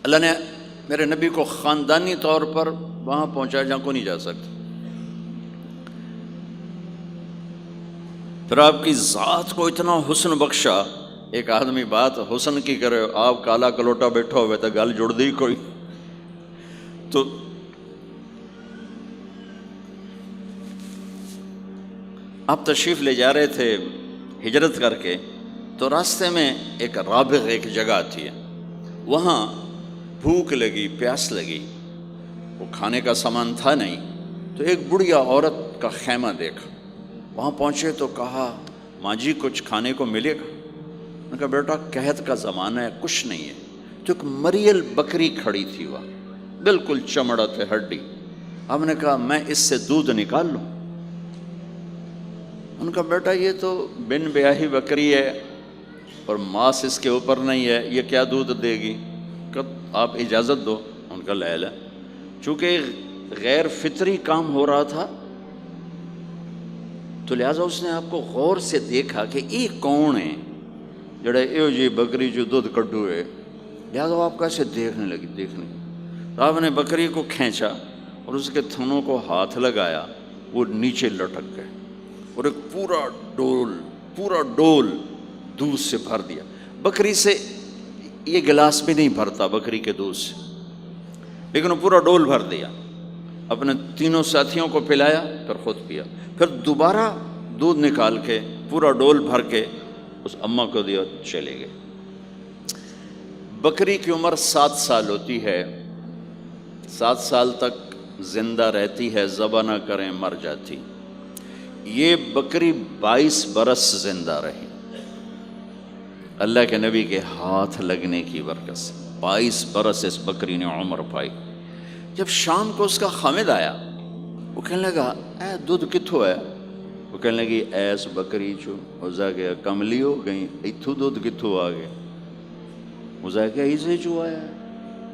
اللہ نے میرے نبی کو خاندانی طور پر وہاں پہنچایا جہاں کو نہیں جا سکتا. پھر آپ کی ذات کو اتنا حسن بخشا. ایک آدمی بات حسن کی کرے، آپ کالا کلوٹا بیٹھا ہوئے تو گل جڑ دی کوئی. تو آپ تشریف لے جا رہے تھے ہجرت کر کے، تو راستے میں ایک رابغ ایک جگہ آتی ہے، وہاں بھوک لگی، پیاس لگی، وہ کھانے کا سامان تھا نہیں، تو ایک بڑھیا عورت کا خیمہ دیکھا. وہاں پہنچے تو کہا ماں جی کچھ کھانے کو ملے گا؟ میں نے کہا بیٹا قحط کا زمانہ ہے، کچھ نہیں ہے. تو ایک مریل بکری کھڑی تھی، وہاں بالکل چمڑت ہڈی. ہم نے کہا میں اس سے دودھ نکال لوں؟ ان کا بیٹا یہ تو بن بیاہی بکری ہے اور ماس اس کے اوپر نہیں ہے، یہ کیا دودھ دے گی؟ کہ آپ اجازت دو. ان کا لے لے. چونکہ غیر فطری کام ہو رہا تھا تو لہٰذا اس نے آپ کو غور سے دیکھا کہ یہ کون ہے جڑا ایو جی بکری جو دودھ کڈو ہے. لہٰذا آپ کیسے دیکھنے لگی. تو آپ نے بکری کو کھینچا اور اس کے تھنوں کو ہاتھ لگایا، وہ نیچے لٹک گئے اور ایک پورا ڈول دودھ سے بھر دیا. بکری سے یہ گلاس بھی نہیں بھرتا بکری کے دودھ سے، لیکن وہ پورا ڈول بھر دیا. اپنے تینوں ساتھیوں کو پلایا، پھر خود پیا. پھر دوبارہ دودھ نکال کے پورا ڈول بھر کے اس اماں کو دیا، چلے گئے. بکری کی عمر 7 سال ہوتی ہے، 7 سال تک زندہ رہتی ہے، ذبح نہ کریں مر جاتی. یہ بکری 22 برس زندہ رہی اللہ کے نبی کے ہاتھ لگنے کی برکت سے. 22 برس اس بکری نے عمر پائی. جب شام کو اس کا خامد آیا، وہ کہنے لگا اے دودھ کتھوں ہے؟ وہ کہنے لگی ایس بکری چو. اسا کہ کملی ہو گئی، اتھو دودھ کتھوں آ گیا؟ اسا کہ ایسے چو آیا ہے.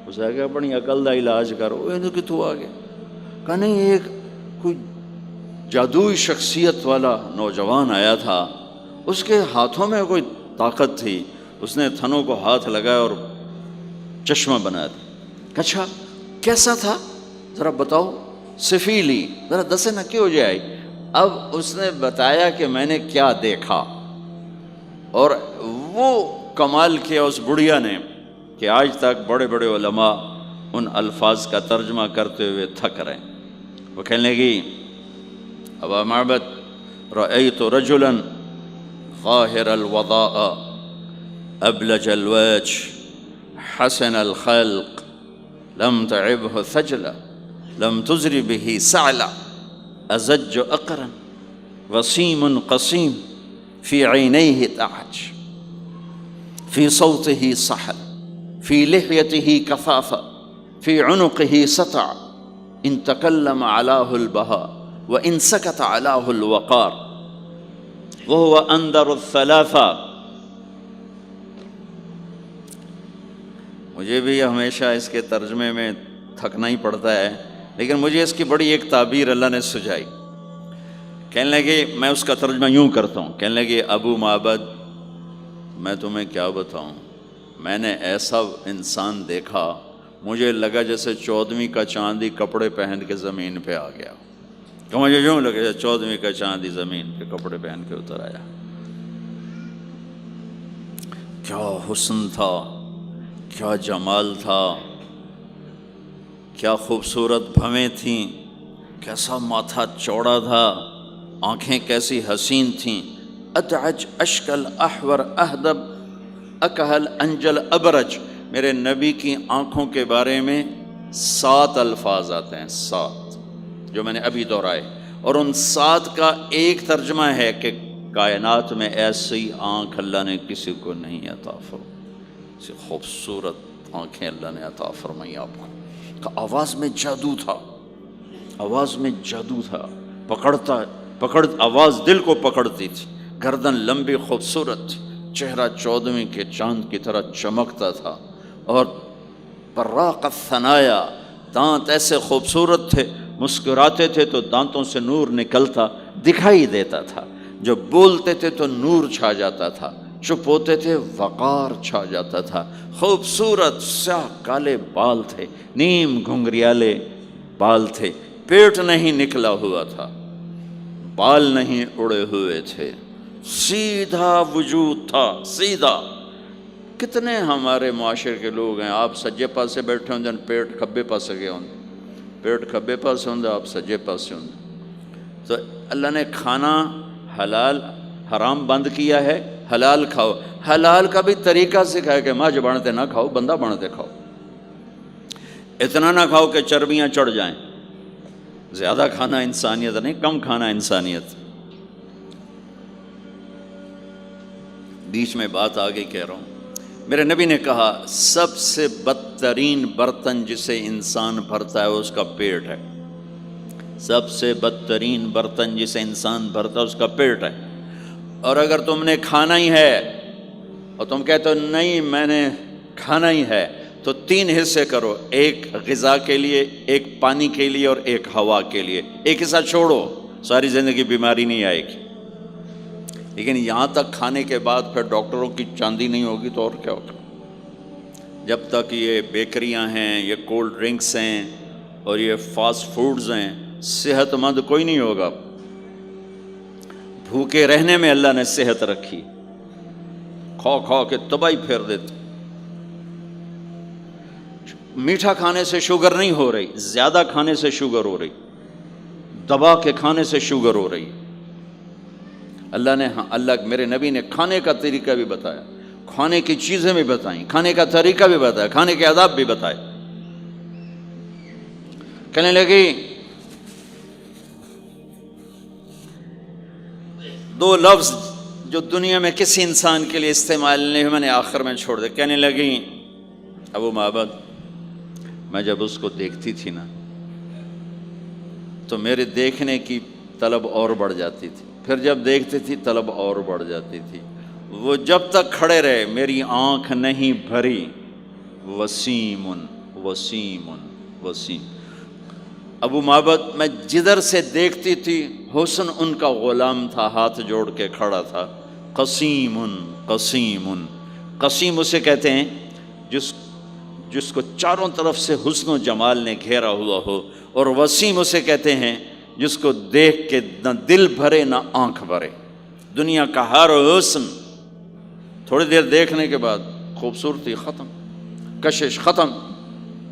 اسا کہ اپنی عقل دا علاج کرو، یہ کتھوں آ گیا؟ کہ نہیں، ایک کوئی جادوئی شخصیت والا نوجوان آیا تھا، اس کے ہاتھوں میں کوئی طاقت تھی، اس نے تھنوں کو ہاتھ لگایا اور چشمہ بنا دیا. اچھا کیسا تھا ذرا بتاؤ؟ سفیلی، ذرا دسے نہ کیوں جائے. اب اس نے بتایا کہ میں نے کیا دیکھا، اور وہ کمال کیا اس بڑھیا نے کہ آج تک بڑے بڑے علماء ان الفاظ کا ترجمہ کرتے ہوئے تھک رہے ہیں. وہ کہنے لگی ابا معبد رأیت رجلا ظاہر الوضاء ابلج الوجه حسن الخلق لم تعبه ثجلا لم تزر به سعلا ازج اقرا وسيم قصيم في عينيه تعج في صوته صحل في لحيته كثافة في عنقه سطع إن تكلم علاه البهاء وإن سكت علاه الوقار وهو أندر الثلاثة. مجھے بھی ہمیشہ اس کے ترجمے میں تھکنا ہی پڑتا ہے، لیکن مجھے اس کی بڑی ایک تعبیر اللہ نے سجائی. کہنے لگے، میں اس کا ترجمہ یوں کرتا ہوں، کہنے لگے ابو معبد میں تمہیں کیا بتاؤں، میں نے ایسا انسان دیکھا مجھے لگا جیسے 14ویں کا چاندی کپڑے پہن کے زمین پہ آ گیا. تو مجھے یوں لگا جیسے 14ویں کا چاندی زمین پہ کپڑے پہن کے اتر آیا. کیا حسن تھا، کیا جمال تھا، کیا خوبصورت بھویں تھیں، کیسا ماتھا چوڑا تھا، آنکھیں کیسی حسین تھیں. ادعج اشکل احور اہدب اکہل انجل ابرج. میرے نبی کی آنکھوں کے بارے میں 7 الفاظ آتے ہیں، 7 جو میں نے ابھی دہرائے، اور ان 7 کا ایک ترجمہ ہے کہ کائنات میں ایسی آنکھ اللہ نے کسی کو نہیں عطا فرمائی، ایسی خوبصورت آنکھیں اللہ نے عطا فرمائی آپ کو. آواز میں جادو تھا، آواز میں جادو تھا، پکڑ آواز دل کو پکڑتی تھی. گردن لمبی خوبصورت تھی، چہرہ 14ویں کے چاند کی طرح چمکتا تھا، اور براق الثنایا، دانت ایسے خوبصورت تھے، مسکراتے تھے تو دانتوں سے نور نکلتا دکھائی دیتا تھا، جب بولتے تھے تو نور چھا جاتا تھا. چپ ہوتے تھے وقار چھا جاتا تھا، خوبصورت سیاہ کالے بال تھے، نیم گھنگریالے بال تھے، پیٹ نہیں نکلا ہوا تھا، بال نہیں اڑے ہوئے تھے، سیدھا وجود تھا، سیدھا۔ کتنے ہمارے معاشرے کے لوگ ہیں، آپ سجے پاسے بیٹھے ہوں جن پیٹ کھبے پاسے گئے ہوں، پیٹ کھبے پاسے ہوں آپ سجے پاسے ہوں۔ تو اللہ نے کھانا حلال حرام بند کیا ہے، حلال کھاؤ، حلال کا بھی طریقہ سکھایا کہ ماج بنتے نہ کھاؤ، بندہ بنتے کھاؤ، اتنا نہ کھاؤ کہ چربیاں چڑھ جائیں، زیادہ کھانا انسانیت نہیں، کم کھانا انسانیت۔ بیچ میں بات آگے کہہ رہا ہوں، میرے نبی نے کہا سب سے بدترین برتن جسے انسان بھرتا ہے اس کا پیٹ ہے، سب سے بدترین برتن جسے انسان بھرتا ہے اس کا پیٹ ہے۔ اور اگر تم نے کھانا ہی ہے اور تم کہتے ہو نہیں میں نے کھانا ہی ہے، تو 3 حصے کرو، ایک غذا کے لیے، ایک پانی کے لیے اور ایک ہوا کے لیے، ایک حصہ چھوڑو، ساری زندگی بیماری نہیں آئے گی۔ لیکن یہاں تک کھانے کے بعد پھر ڈاکٹروں کی چاندی نہیں ہوگی تو اور کیا ہوگا؟ جب تک یہ بیکریاں ہیں، یہ کولڈ ڈرنکس ہیں اور یہ فاسٹ فوڈز ہیں، صحت مند کوئی نہیں ہوگا۔ بھوکے رہنے میں اللہ نے صحت رکھی، کھا کھا کے تباہی پھیر دیتے۔ میٹھا کھانے سے شوگر نہیں ہو رہی، زیادہ کھانے سے شوگر ہو رہی، دبا کے کھانے سے شوگر ہو رہی۔ اللہ میرے نبی نے کھانے کا طریقہ بھی بتایا، کھانے کی چیزیں بھی بتائیں، کھانے کا طریقہ بھی بتایا، کھانے کے آداب بھی بتائے۔ کہنے لگی 2 لفظ جو دنیا میں کسی انسان کے لیے استعمال نہیں ہوئے، میں نے آخر میں چھوڑ دے۔ کہنے لگی ابو معبد، میں جب اس کو دیکھتی تھی نا تو میرے دیکھنے کی طلب اور بڑھ جاتی تھی، پھر جب دیکھتی تھی طلب اور بڑھ جاتی تھی۔ وہ جب تک کھڑے رہے میری آنکھ نہیں بھری۔ وسیم وسیم وسیم۔ ابو معبد میں جدھر سے دیکھتی تھی حسن ان کا غلام تھا، ہاتھ جوڑ کے کھڑا تھا۔ قسیم قسیم قسیم اسے کہتے ہیں جس کو چاروں طرف سے حسن و جمال نے گھیرا ہوا ہو، اور وسیم اسے کہتے ہیں جس کو دیکھ کے نہ دل بھرے نہ آنکھ بھرے۔ دنیا کا ہر حسن تھوڑی دیر دیکھنے کے بعد خوبصورتی ختم، کشش ختم۔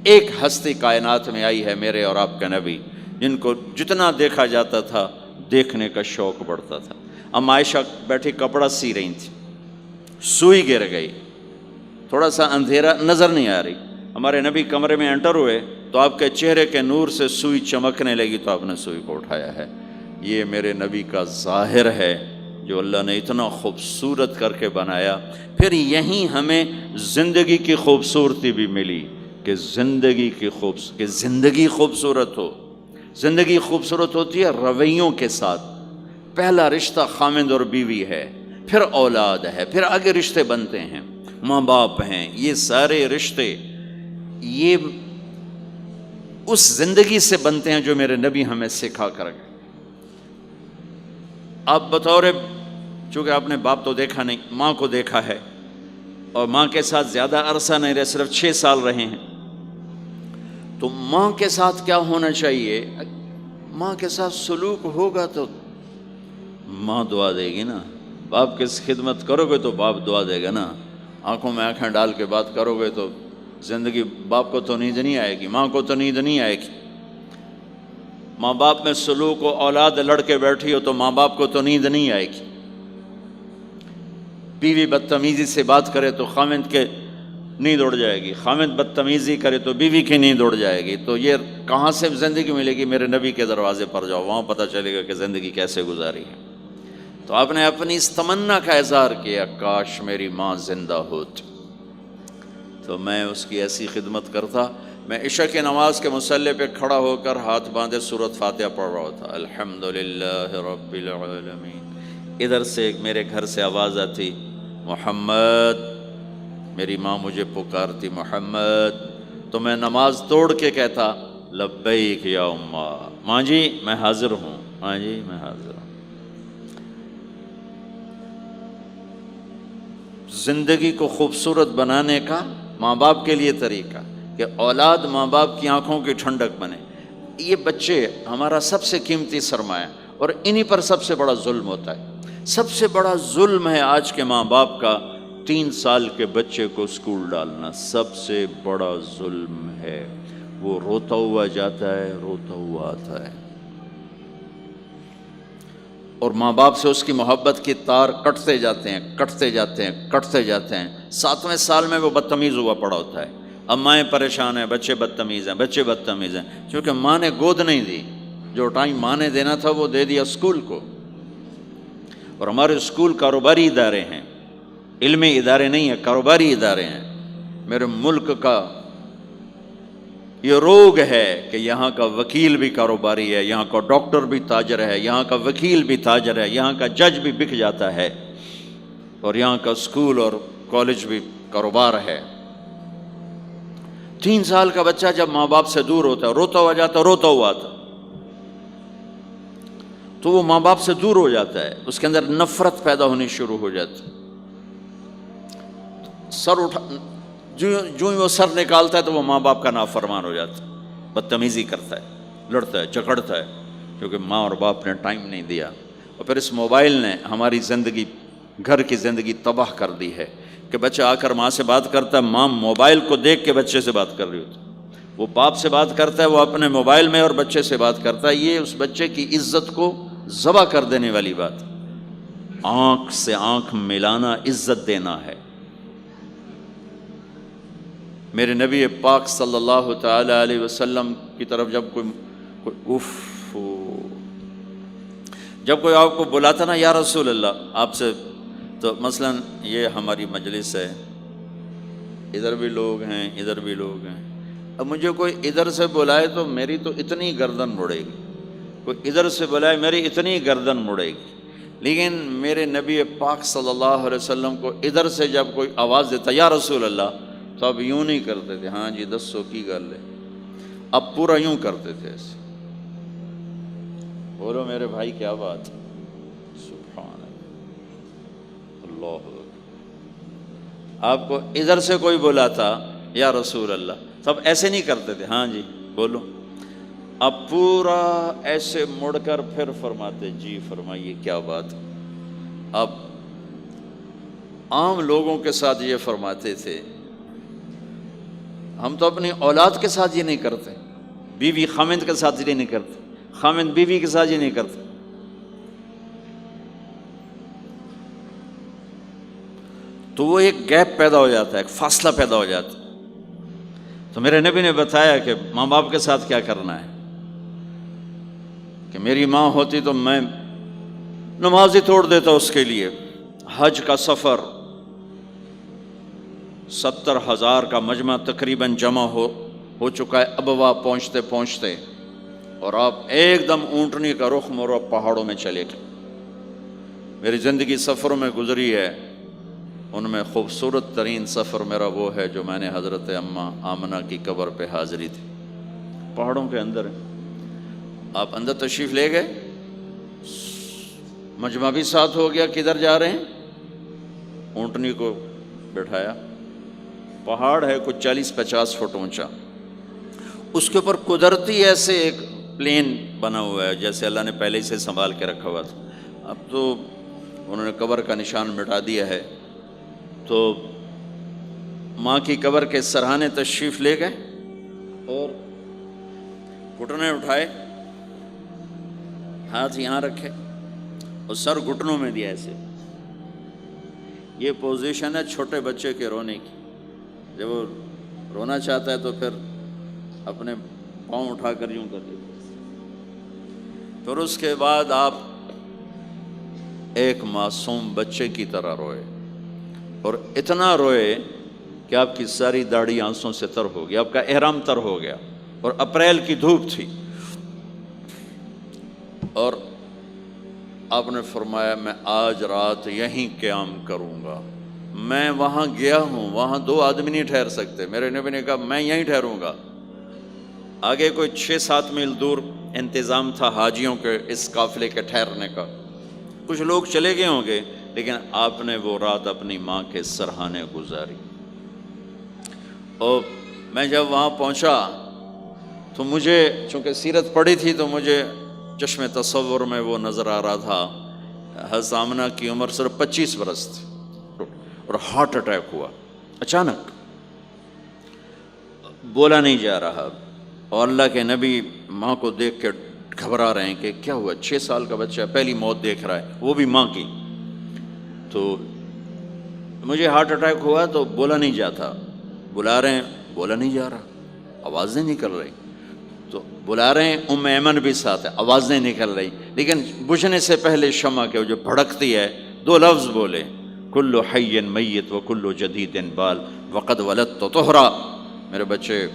ایک ہستی کائنات میں آئی ہے میرے اور آپ کا نبی، جن کو جتنا دیکھا جاتا تھا دیکھنے کا شوق بڑھتا تھا۔ ام عائشہ بیٹھی کپڑا سی رہی تھی، سوئی گر گئی، تھوڑا سا اندھیرا نظر نہیں آ رہی۔ ہمارے نبی کمرے میں انٹر ہوئے تو آپ کے چہرے کے نور سے سوئی چمکنے لگی تو آپ نے سوئی کو اٹھایا ہے۔ یہ میرے نبی کا ظاہر ہے جو اللہ نے اتنا خوبصورت کر کے بنایا۔ پھر یہیں ہمیں زندگی کی خوبصورتی بھی ملی کہ زندگی خوبصورت ہو۔ زندگی خوبصورت ہوتی ہے رویوں کے ساتھ۔ پہلا رشتہ خامند اور بیوی ہے، پھر اولاد ہے، پھر آگے رشتے بنتے ہیں، ماں باپ ہیں، یہ سارے رشتے یہ اس زندگی سے بنتے ہیں جو میرے نبی ہمیں سکھا کر گئے۔ آپ بطور، چونکہ آپ نے باپ تو دیکھا نہیں، ماں کو دیکھا ہے، اور ماں کے ساتھ زیادہ عرصہ نہیں رہے، صرف 6 سال رہے ہیں، تو ماں کے ساتھ کیا ہونا چاہیے؟ ماں کے ساتھ سلوک ہوگا تو ماں دعا دے گی نا۔ باپ کی خدمت کرو گے تو باپ دعا دے گا نا۔ آنکھوں میں آنکھیں ڈال کے بات کرو گے تو زندگی، باپ کو تو نیند نہیں آئے گی، ماں کو تو نیند نہیں آئے گی۔ ماں باپ میں سلوک و اولاد لڑ کے بیٹھی ہو تو ماں باپ کو تو نیند نہیں آئے گی۔ بیوی بدتمیزی سے بات کرے تو خامند کے نیند اڑ جائے گی، خامند بدتمیزی کرے تو بیوی کی نیند اڑ جائے گی۔ تو یہ کہاں سے زندگی ملے گی؟ میرے نبی کے دروازے پر جاؤ، وہاں پتہ چلے گا کہ زندگی کیسے گزاری ہے۔ تو آپ نے اپنی اس تمنا کا اظہار کیا، کاش میری ماں زندہ ہوتی تو میں اس کی ایسی خدمت کرتا۔ میں عشاء کی نماز کے مصلی پہ کھڑا ہو کر ہاتھ باندھے سورۃ فاتحہ پڑھ رہا تھا، الحمدللہ رب العالمین۔ ادھر سے میرے گھر سے آواز آتی، محمد۔ میری ماں مجھے پکارتی، محمد۔ تو میں نماز توڑ کے کہتا، لبیک یا اماں، ماں جی میں حاضر ہوں، ماں جی میں حاضر ہوں۔ زندگی کو خوبصورت بنانے کا ماں باپ کے لیے طریقہ کہ اولاد ماں باپ کی آنکھوں کی ٹھنڈک بنے. یہ بچے ہمارا سب سے قیمتی سرمایہ، اور انہی پر سب سے بڑا ظلم ہوتا ہے. سب سے بڑا ظلم ہے آج کے ماں باپ کا 3 سال کے بچے کو اسکول ڈالنا. سب سے بڑا ظلم ہے. وہ روتا ہوا جاتا ہے، روتا ہوا آتا ہے، اور ماں باپ سے اس کی محبت کی تار کٹتے جاتے ہیں، کٹتے جاتے ہیں، کٹتے جاتے ہیں. 7ویں سال میں وہ بدتمیز ہوا پڑا ہوتا ہے. اب مائیں پریشان ہیں، بچے بدتمیز ہیں، بچے بدتمیز ہیں، کیونکہ ماں نے گود نہیں دی. جو ٹائم ماں نے دینا تھا وہ دے دیا اسکول کو. اور ہمارے اسکول کاروباری ادارے ہیں، علمی ادارے نہیں ہیں، کاروباری ادارے ہیں. میرے ملک کا یہ روگ ہے کہ یہاں کا وکیل بھی کاروباری ہے، یہاں کا ڈاکٹر بھی تاجر ہے، یہاں کا وکیل بھی تاجر ہے، یہاں کا جج بھی بک جاتا ہے، اور یہاں کا اسکول اور کالج بھی کاروبار ہے. 3 سال کا بچہ جب ماں باپ سے دور ہوتا ہے، روتا ہوا جاتا ہے، روتا ہوا آتا، تو وہ ماں باپ سے دور ہو جاتا ہے. اس کے اندر نفرت پیدا ہونی شروع ہو جاتی. سر اٹھا جو ہی وہ سر نکالتا ہے تو وہ ماں باپ کا نافرمان ہو جاتا ہے، بدتمیزی کرتا ہے، لڑتا ہے، جھگڑتا ہے، کیونکہ ماں اور باپ نے ٹائم نہیں دیا. اور پھر اس موبائل نے ہماری زندگی، گھر کی زندگی تباہ کر دی ہے کہ بچہ آ کر ماں سے بات کرتا ہے، ماں موبائل کو دیکھ کے بچے سے بات کر رہی ہوتی. وہ باپ سے بات کرتا ہے، وہ اپنے موبائل میں، اور بچے سے بات کرتا ہے. یہ اس بچے کی عزت کو ذبح کر دینے والی بات. آنکھ سے آنکھ ملانا عزت دینا ہے. میرے نبی پاک صلی اللہ تعالی علیہ وسلم کی طرف جب کوئی آپ کو بلاتا نا، یا رسول اللہ آپ سے، تو مثلا یہ ہماری مجلس ہے، ادھر بھی لوگ ہیں، ادھر بھی لوگ ہیں. اب مجھے کوئی ادھر سے بلائے تو میری تو اتنی گردن مڑے گی، کوئی ادھر سے بلائے میری اتنی گردن مڑے گی. لیکن میرے نبی پاک صلی اللہ علیہ وسلم کو ادھر سے جب کوئی آواز دیتا یا رسول اللہ، تو اب یوں نہیں کرتے تھے، ہاں جی دسو کی گل ہے. اب پورا یوں کرتے تھے ایسے. بولو میرے بھائی کیا بات ہے. سبحان اللہ. آپ کو ادھر سے کوئی بلاتا یا رسول اللہ، تب ایسے نہیں کرتے تھے، ہاں جی بولو. اب پورا ایسے مڑ کر پھر فرماتے، جی فرمائیے کیا بات. اب عام لوگوں کے ساتھ یہ فرماتے تھے. ہم تو اپنی اولاد کے ساتھ یہ نہیں کرتے، بیوی خامند کے ساتھ یہ نہیں کرتے، خامند بیوی کے ساتھ یہ نہیں کرتے. تو وہ ایک گیپ پیدا ہو جاتا ہے، ایک فاصلہ پیدا ہو جاتا ہے. تو میرے نبی نے بتایا کہ ماں باپ کے ساتھ کیا کرنا ہے. کہ میری ماں ہوتی تو میں نماز ہی توڑ دیتا اس کے لیے. حج کا سفر 70,000 کا مجمع تقریباً جمع ہو چکا ہے ابوا پہنچتے پہنچتے، اور آپ ایک دم اونٹنی کا رخ موڑو، پہاڑوں میں چلے گئے. میری زندگی سفروں میں گزری ہے، ان میں خوبصورت ترین سفر میرا وہ ہے جو میں نے حضرت اماں آمنہ کی قبر پہ حاضری تھی. پہاڑوں کے اندر آپ اندر تشریف لے گئے، مجمع بھی ساتھ ہو گیا، کدھر جا رہے ہیں، اونٹنی کو بٹھایا. پہاڑ ہے کچھ 40-50 فٹ اونچا، اس کے اوپر قدرتی ایسے ایک پلین بنا ہوا ہے جیسے اللہ نے پہلے سے سنبھال کے رکھا ہوا تھا. اب تو انہوں نے قبر کا نشان مٹا دیا ہے. تو ماں کی قبر کے سرہانے تشریف لے گئے اور گھٹنے اٹھائے، ہاتھ یہاں رکھے اور سر گھٹنوں میں دیا ایسے. یہ پوزیشن ہے چھوٹے بچے کے رونے کی. جب وہ رونا چاہتا ہے تو پھر اپنے پاؤں اٹھا کر یوں کر دیتے. پھر اس کے بعد آپ ایک معصوم بچے کی طرح روئے، اور اتنا روئے کہ آپ کی ساری داڑھی آنسوں سے تر ہو گیا، آپ کا احرام تر ہو گیا، اور اپریل کی دھوپ تھی. اور آپ نے فرمایا میں آج رات یہیں قیام کروں گا. میں وہاں گیا ہوں، وہاں 2 آدمی نہیں ٹھہر سکتے. میرے نبی نے کہا میں یہیں ٹھہروں گا. آگے کوئی 6-7 میل دور انتظام تھا حاجیوں کے اس قافلے کے ٹھہرنے کا. کچھ لوگ چلے گئے ہوں گے، لیکن آپ نے وہ رات اپنی ماں کے سرہانے گزاری۔ اور میں جب وہاں پہنچا تو مجھے چونکہ سیرت پڑھی تھی تو مجھے چشم تصور میں وہ نظر آ رہا تھا، حضرت آمنہ کی عمر صرف 25 برس تھی اور ہارٹ اٹیک ہوا اچانک، بولا نہیں جا رہا، اور اللہ کے نبی ماں کو دیکھ کے گھبرا رہے ہیں کہ کیا ہوا، 6 سال کا بچہ پہلی موت دیکھ رہا ہے، وہ بھی ماں کی۔ تو مجھے ہارٹ اٹیک ہوا تو بولا نہیں جاتا، بلا رہے ہیں بولا نہیں جا رہا، آوازیں نکل رہی، تو بلا رہے ہیں ام ایمن بھی ساتھ ہے، آوازیں نکل رہی، لیکن بجھنے سے پہلے شمع کے جو بھڑکتی ہے 2 لفظ بولے، کل حی میت و کل جدید بال وقد ولدت طہرا۔ میرے بچے،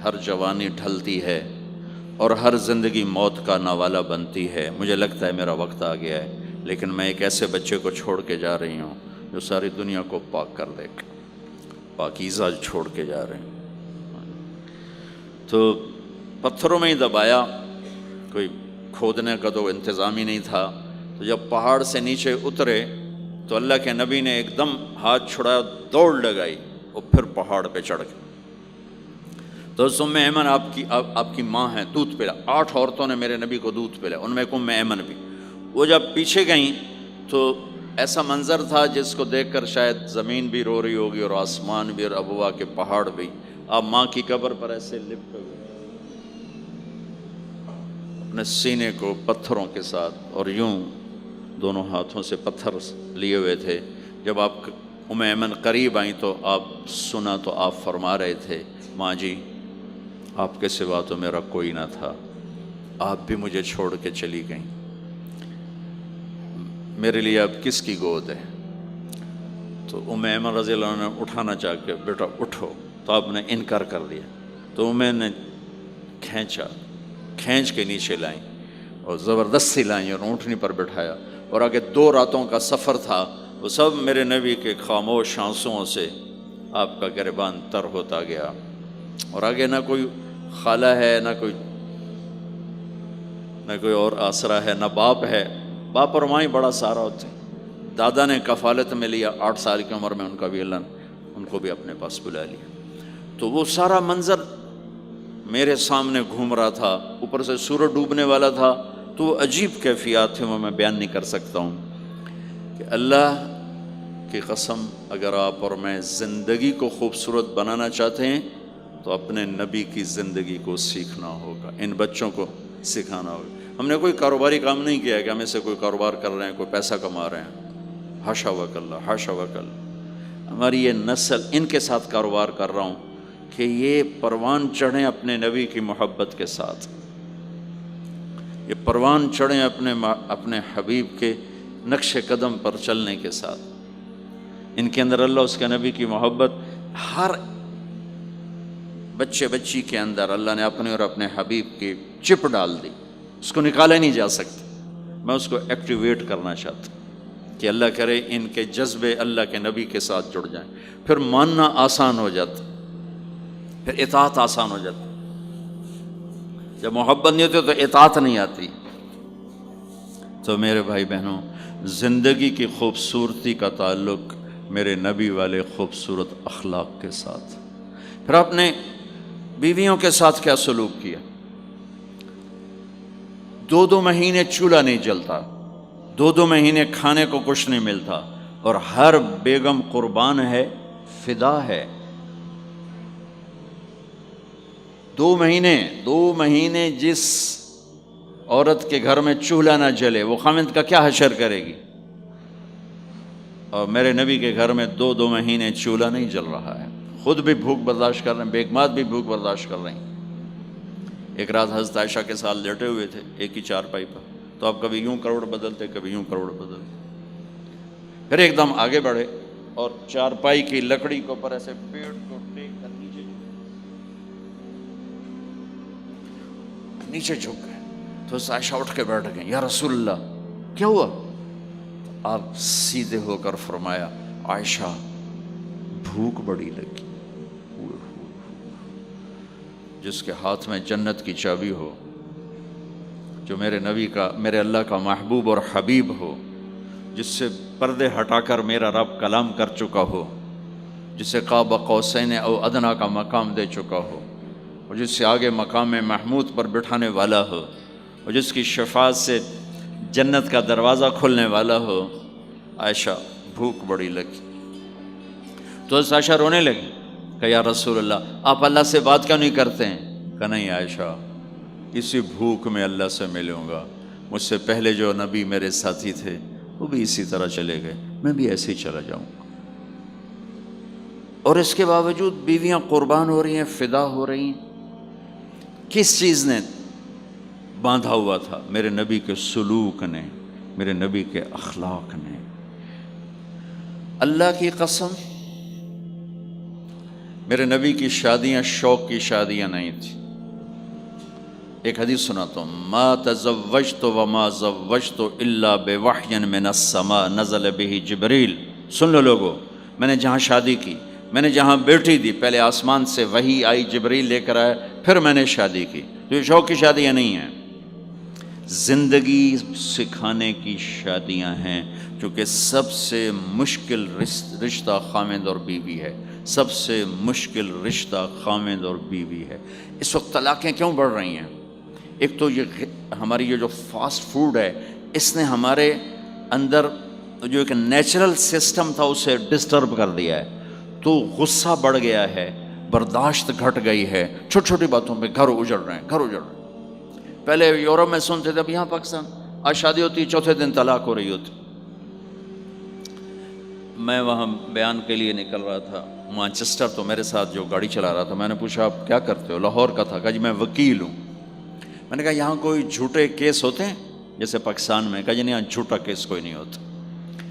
ہر جوانی ڈھلتی ہے اور ہر زندگی موت کا نوالا بنتی ہے، مجھے لگتا ہے میرا وقت آ گیا ہے، لیکن میں ایک ایسے بچے کو چھوڑ کے جا رہی ہوں جو ساری دنیا کو پاک کر دے گا، پاکیزہ چھوڑ کے جا رہے ہیں۔ تو پتھروں میں ہی دبایا، کوئی کھودنے کا تو انتظام ہی نہیں تھا، تو جب پہاڑ سے نیچے اترے تو اللہ کے نبی نے ایک دم ہاتھ چھڑایا، دوڑ لگائی اور پھر پہاڑ پہ چڑھ گئے۔ تو ام ایمن آپ کی ماں ہیں، دودھ پلا، 8 عورتوں نے میرے نبی کو دودھ پلا، ان میں ایک ام ایمن بھی۔ وہ جب پیچھے گئیں تو ایسا منظر تھا جس کو دیکھ کر شاید زمین بھی رو رہی ہوگی اور آسمان بھی اور ابوا کے پہاڑ بھی۔ آپ ماں کی قبر پر ایسے لپٹے ہوئے اپنے سینے کو پتھروں کے ساتھ اور یوں دونوں ہاتھوں سے پتھر لیے ہوئے تھے۔ جب آپ ام ایمن قریب آئیں تو آپ سنا تو آپ فرما رہے تھے، ماں جی آپ کے سوا تو میرا کوئی نہ تھا، آپ بھی مجھے چھوڑ کے چلی گئیں، میرے لیے اب کس کی گود ہے؟ تو ام ایمن رضی اللہ عنہ نے اٹھانا چاہ کے، بیٹا اٹھو، تو آپ نے انکار کر دیا، تو میں نے کھینچ کے نیچے لائیں اور زبردستی لائیں اور اونٹنی پر بٹھایا، اور آگے 2 راتوں کا سفر تھا، وہ سب میرے نبی کے خاموش آنسوؤں سے آپ کا گریبان تر ہوتا گیا، اور آگے نہ کوئی خالہ ہے، نہ کوئی اور آسرا ہے، نہ باپ ہے، باپ اور ماں ہی بڑا سہارا ہوتے ہیں۔ دادا نے کفالت میں لیا 8 سال کی عمر میں، ان کا بھی اللہ نے ان کو بھی اپنے پاس بلا لیا۔ تو وہ سارا منظر میرے سامنے گھوم رہا تھا، اوپر سے سورج ڈوبنے والا تھا، تو وہ عجیب کیفیات تھے، وہ میں بیان نہیں کر سکتا ہوں کہ اللہ کی قسم اگر آپ اور میں زندگی کو خوبصورت بنانا چاہتے ہیں تو اپنے نبی کی زندگی کو سیکھنا ہوگا، ان بچوں کو سکھانا ہوگا۔ ہم نے کوئی کاروباری کام نہیں کیا ہے کہ ہم اس سے کوئی کاروبار کر رہے ہیں، کوئی پیسہ کما رہے ہیں، حاشا وکلا، حاشا وکلا۔ ہماری یہ نسل، ان کے ساتھ کاروبار کر رہا ہوں کہ یہ پروان چڑھیں اپنے نبی کی محبت کے ساتھ، یہ پروان چڑھیں اپنے حبیب کے نقش قدم پر چلنے کے ساتھ۔ ان کے اندر اللہ اس کے نبی کی محبت، ہر بچے بچی کے اندر اللہ نے اپنے اور اپنے حبیب کی چپ ڈال دی، اس کو نکالا نہیں جا سکتا۔ میں اس کو ایکٹیویٹ کرنا چاہتا ہوں کہ اللہ کرے ان کے جذبے اللہ کے نبی کے ساتھ جڑ جائیں، پھر ماننا آسان ہو جاتا، پھر اطاعت آسان ہو جاتی۔ جب محبت نہیں ہوتی تو اطاعت نہیں آتی۔ تو میرے بھائی بہنوں، زندگی کی خوبصورتی کا تعلق میرے نبی والے خوبصورت اخلاق کے ساتھ۔ پھر آپ نے بیویوں کے ساتھ کیا سلوک کیا؟ 2 مہینے چولہا نہیں جلتا، 2 مہینے کھانے کو کچھ نہیں ملتا، اور ہر بیگم قربان ہے، فدا ہے۔ 2 مہینے جس عورت کے گھر میں چولہا نہ جلے وہ خامند کا کیا حشر کرے گی؟ اور میرے نبی کے گھر میں 2 مہینے چولہا نہیں جل رہا ہے، خود بھی بھوک برداشت کر رہے ہیں، بیگمات بھی بھوک برداشت کر رہے ہیں۔ ایک رات حضرت عائشہ کے ساتھ لیٹے ہوئے تھے ایک ہی چارپائی پر، تو آپ کبھی یوں کروڑ بدلتے، کبھی یوں کروڑ بدلتے، پھر ایک دم آگے بڑھے اور چارپائی کی لکڑی کے اوپر ایسے پیٹ کو ٹیک کر نیچے جھک گئے۔ تو عائشہ اٹھ کے بیٹھ گئے، یا رسول اللہ کیا ہوا؟ آپ سیدھے ہو کر فرمایا، عائشہ بھوک بڑی لگی۔ جس کے ہاتھ میں جنت کی چابی ہو، جو میرے نبی کا، میرے اللہ کا محبوب اور حبیب ہو، جس سے پردے ہٹا کر میرا رب کلام کر چکا ہو، جسے قاب قوسین او ادنا کا مقام دے چکا ہو، اور جس سے آگے مقام محمود پر بٹھانے والا ہو، اور جس کی شفاعت سے جنت کا دروازہ کھلنے والا ہو۔ عائشہ بھوک بڑی لگی تو حضرت عائشہ رونے لگی کہ یا رسول اللہ آپ اللہ سے بات کیوں نہیں کرتے ہیں؟ کہ نہیں عائشہ، اسی بھوک میں اللہ سے ملوں گا، مجھ سے پہلے جو نبی میرے ساتھی تھے وہ بھی اسی طرح چلے گئے، میں بھی ایسے ہی چلا جاؤں گا۔ اور اس کے باوجود بیویاں قربان ہو رہی ہیں، فدا ہو رہی ہیں۔ کس چیز نے باندھا ہوا تھا؟ میرے نبی کے سلوک نے، میرے نبی کے اخلاق نے۔ اللہ کی قسم، میرے نبی کی شادیاں شوق کی شادیاں نہیں تھیں۔ ایک حدیث سناتا ہوں، ما تزوجت وما زوجت الا بوحی من السماء نزل به جبریل۔ سن لو لوگو، میں نے جہاں شادی کی، میں نے جہاں بیٹی دی، پہلے آسمان سے وحی آئی، جبریل لے کر آئے، پھر میں نے شادی کی۔ تو یہ شوق کی شادیاں نہیں ہیں، زندگی سکھانے کی شادیاں ہیں، کیونکہ سب سے مشکل رشتہ خامند اور بیوی ہے، سب سے مشکل رشتہ خامند اور بیوی ہے۔ اس وقت طلاقیں کیوں بڑھ رہی ہیں؟ ایک تو یہ ہماری یہ جو فاسٹ فوڈ ہے، اس نے ہمارے اندر جو ایک نیچرل سسٹم تھا اسے ڈسٹرب کر دیا ہے، تو غصہ بڑھ گیا ہے، برداشت گھٹ گئی ہے، چھوٹی چھوٹی باتوں پہ گھر اجڑ رہے ہیں، گھر اجڑ رہے ہیں۔ پہلے یورپ میں سنتے تھے، اب یہاں پاکستان آج شادی ہوتی، چوتھے دن طلاق ہو رہی ہوتی۔ میں وہاں بیان کے لیے نکل رہا تھا مانچسٹر، تو میرے ساتھ جو گاڑی چلا رہا تھا، میں نے پوچھا آپ کیا کرتے ہو؟ لاہور کا تھا۔ کہا جی میں وکیل ہوں۔ میں نے کہا یہاں کوئی جھوٹے کیس ہوتے ہیں جیسے پاکستان میں؟ کہا جی نہیں، یہاں جھوٹا کیس کوئی نہیں ہوتا،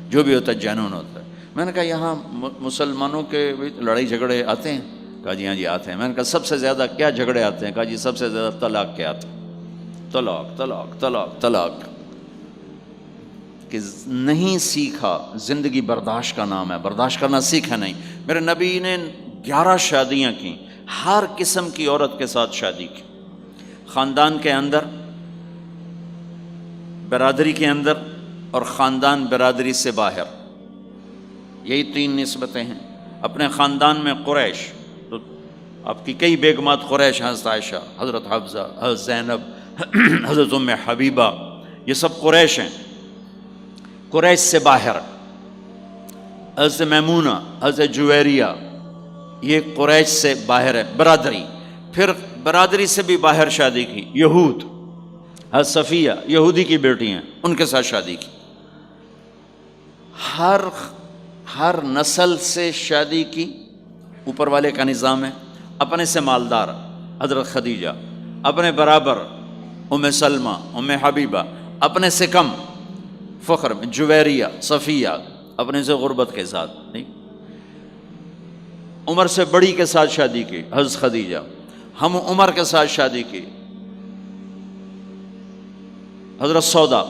جو بھی ہوتا ہے جینون ہوتا ہے۔ میں نے کہا یہاں مسلمانوں کے لڑائی جھگڑے آتے ہیں؟ کہا جی ہاں جی آتے ہیں۔ میں نے کہا سب سے زیادہ کیا جھگڑے آتے ہیں؟ کہا جی سب سے زیادہ طلاق کے آتے ہیں، طلاق طلاق طلاق طلاق۔ کہ نہیں سیکھا، زندگی برداشت کا نام ہے، برداشت کرنا سیکھا نہیں۔ میرے نبی نے 11 شادیاں کی، ہر قسم کی عورت کے ساتھ شادی کی، خاندان کے اندر، برادری کے اندر، اور خاندان برادری سے باہر۔ یہی 3 نسبتیں ہیں۔ اپنے خاندان میں قریش، تو آپ کی کئی بیگمات قریش، حضرت عائشہ، حضرت حفصہ، حضرت زینب، حضرت ام حبیبہ، یہ سب قریش ہیں۔ قریش سے باہر حضرت میمونہ، حضرت جویریہ، یہ قریش سے باہر ہے، برادری۔ پھر برادری سے بھی باہر شادی کی، یہود، حضرت صفیہ یہودی کی بیٹی ہیں، ان کے ساتھ شادی کی۔ ہر نسل سے شادی کی، اوپر والے کا نظام ہے۔ اپنے سے مالدار حضرت خدیجہ، اپنے برابر ام سلمہ، ام حبیبہ، اپنے سے کم فخر میں جویریہ، صفیہ، اپنے سے غربت کے ساتھ نہیں۔ عمر سے بڑی کے ساتھ شادی کی، حضرت خدیجہ۔ ہم عمر کے ساتھ شادی کی، حضرت سودا۔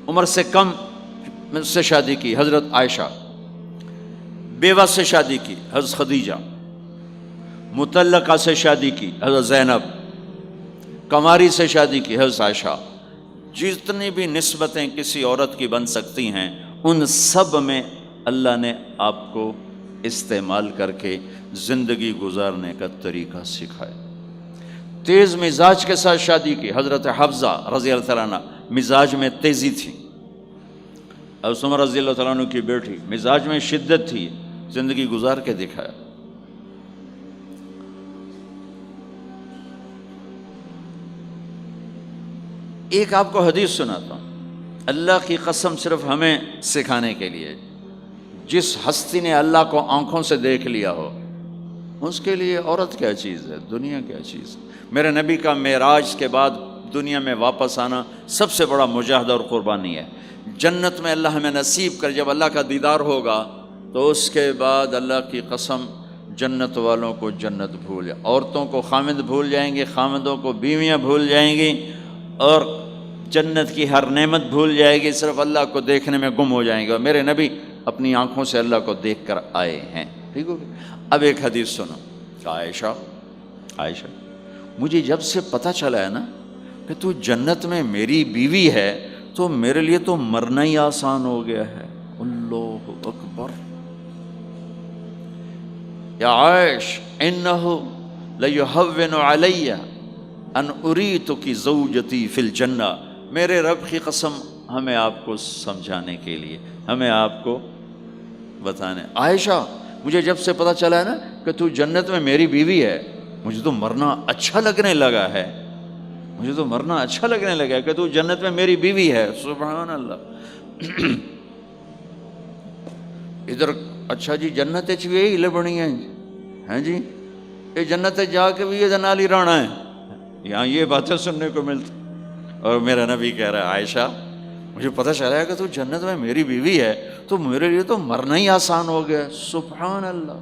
عمر سے کم سے شادی کی، حضرت عائشہ۔ بیوہ سے شادی کی، حضرت خدیجہ۔ مطلقہ سے شادی کی، حضرت زینب۔ کماری سے شادی کی، حضرت عائشہ۔ جتنی بھی نسبتیں کسی عورت کی بن سکتی ہیں، ان سب میں اللہ نے آپ کو استعمال کر کے زندگی گزارنے کا طریقہ سکھایا۔ تیز مزاج کے ساتھ شادی کی، حضرت حفصہ رضی اللہ تعالیٰ عنہ، مزاج میں تیزی تھی۔ حضرت عمر رضی اللہ تعالیٰ عنہ کی بیٹی، مزاج میں شدت تھی، زندگی گزار کے دکھایا۔ ایک آپ کو حدیث سناتا ہوں، اللہ کی قسم صرف ہمیں سکھانے کے لیے۔ جس ہستی نے اللہ کو آنکھوں سے دیکھ لیا ہو، اس کے لیے عورت کیا چیز ہے، دنیا کیا چیز ہے۔ میرے نبی کا معراج کے بعد دنیا میں واپس آنا سب سے بڑا مجاہدہ اور قربانی ہے۔ جنت میں اللہ ہمیں نصیب کر، جب اللہ کا دیدار ہوگا تو اس کے بعد اللہ کی قسم جنت والوں کو جنت بھول جائے، عورتوں کو خامد بھول جائیں گے، خامدوں کو بیویاں بھول جائیں گی، اور جنت کی ہر نعمت بھول جائے گی، صرف اللہ کو دیکھنے میں گم ہو جائیں گے۔ اور میرے نبی اپنی آنکھوں سے اللہ کو دیکھ کر آئے ہیں، ٹھیک ہو گیا۔ اب ایک حدیث سنو، عائشہ مجھے جب سے پتہ چلا ہے نا کہ تو جنت میں میری بیوی ہے، تو میرے لیے تو مرنا ہی آسان ہو گیا ہے۔ اللہ اکبر۔ یا عائش انہ لیہون علی ان اریتک زوجتی فی الجنہ، میرے رب کی قسم ہمیں آپ کو سمجھانے کے لیے، ہمیں آپ کو بتانے، عائشہ مجھے جب سے پتہ چلا ہے نا کہ تو جنت میں میری بیوی ہے، مجھے تو مرنا اچھا لگنے لگا ہے، مجھے تو مرنا اچھا لگنے لگا ہے کہ تو جنت میں میری بیوی ہے۔ سبحان اللہ۔ ادھر اچھا جی جنت بھی یہی لبنی ہے جی، یہ جنت جا کے بھی یہ نال ہی رہنا ہے، یہاں یہ باتیں سننے کو ملتی۔ اور میرا نبی کہہ رہا ہے عائشہ مجھے پتہ چلا ہے کہ تو جنت میں میری بیوی ہے، تو میرے لیے تو مرنا ہی آسان ہو گیا۔ سبحان اللہ،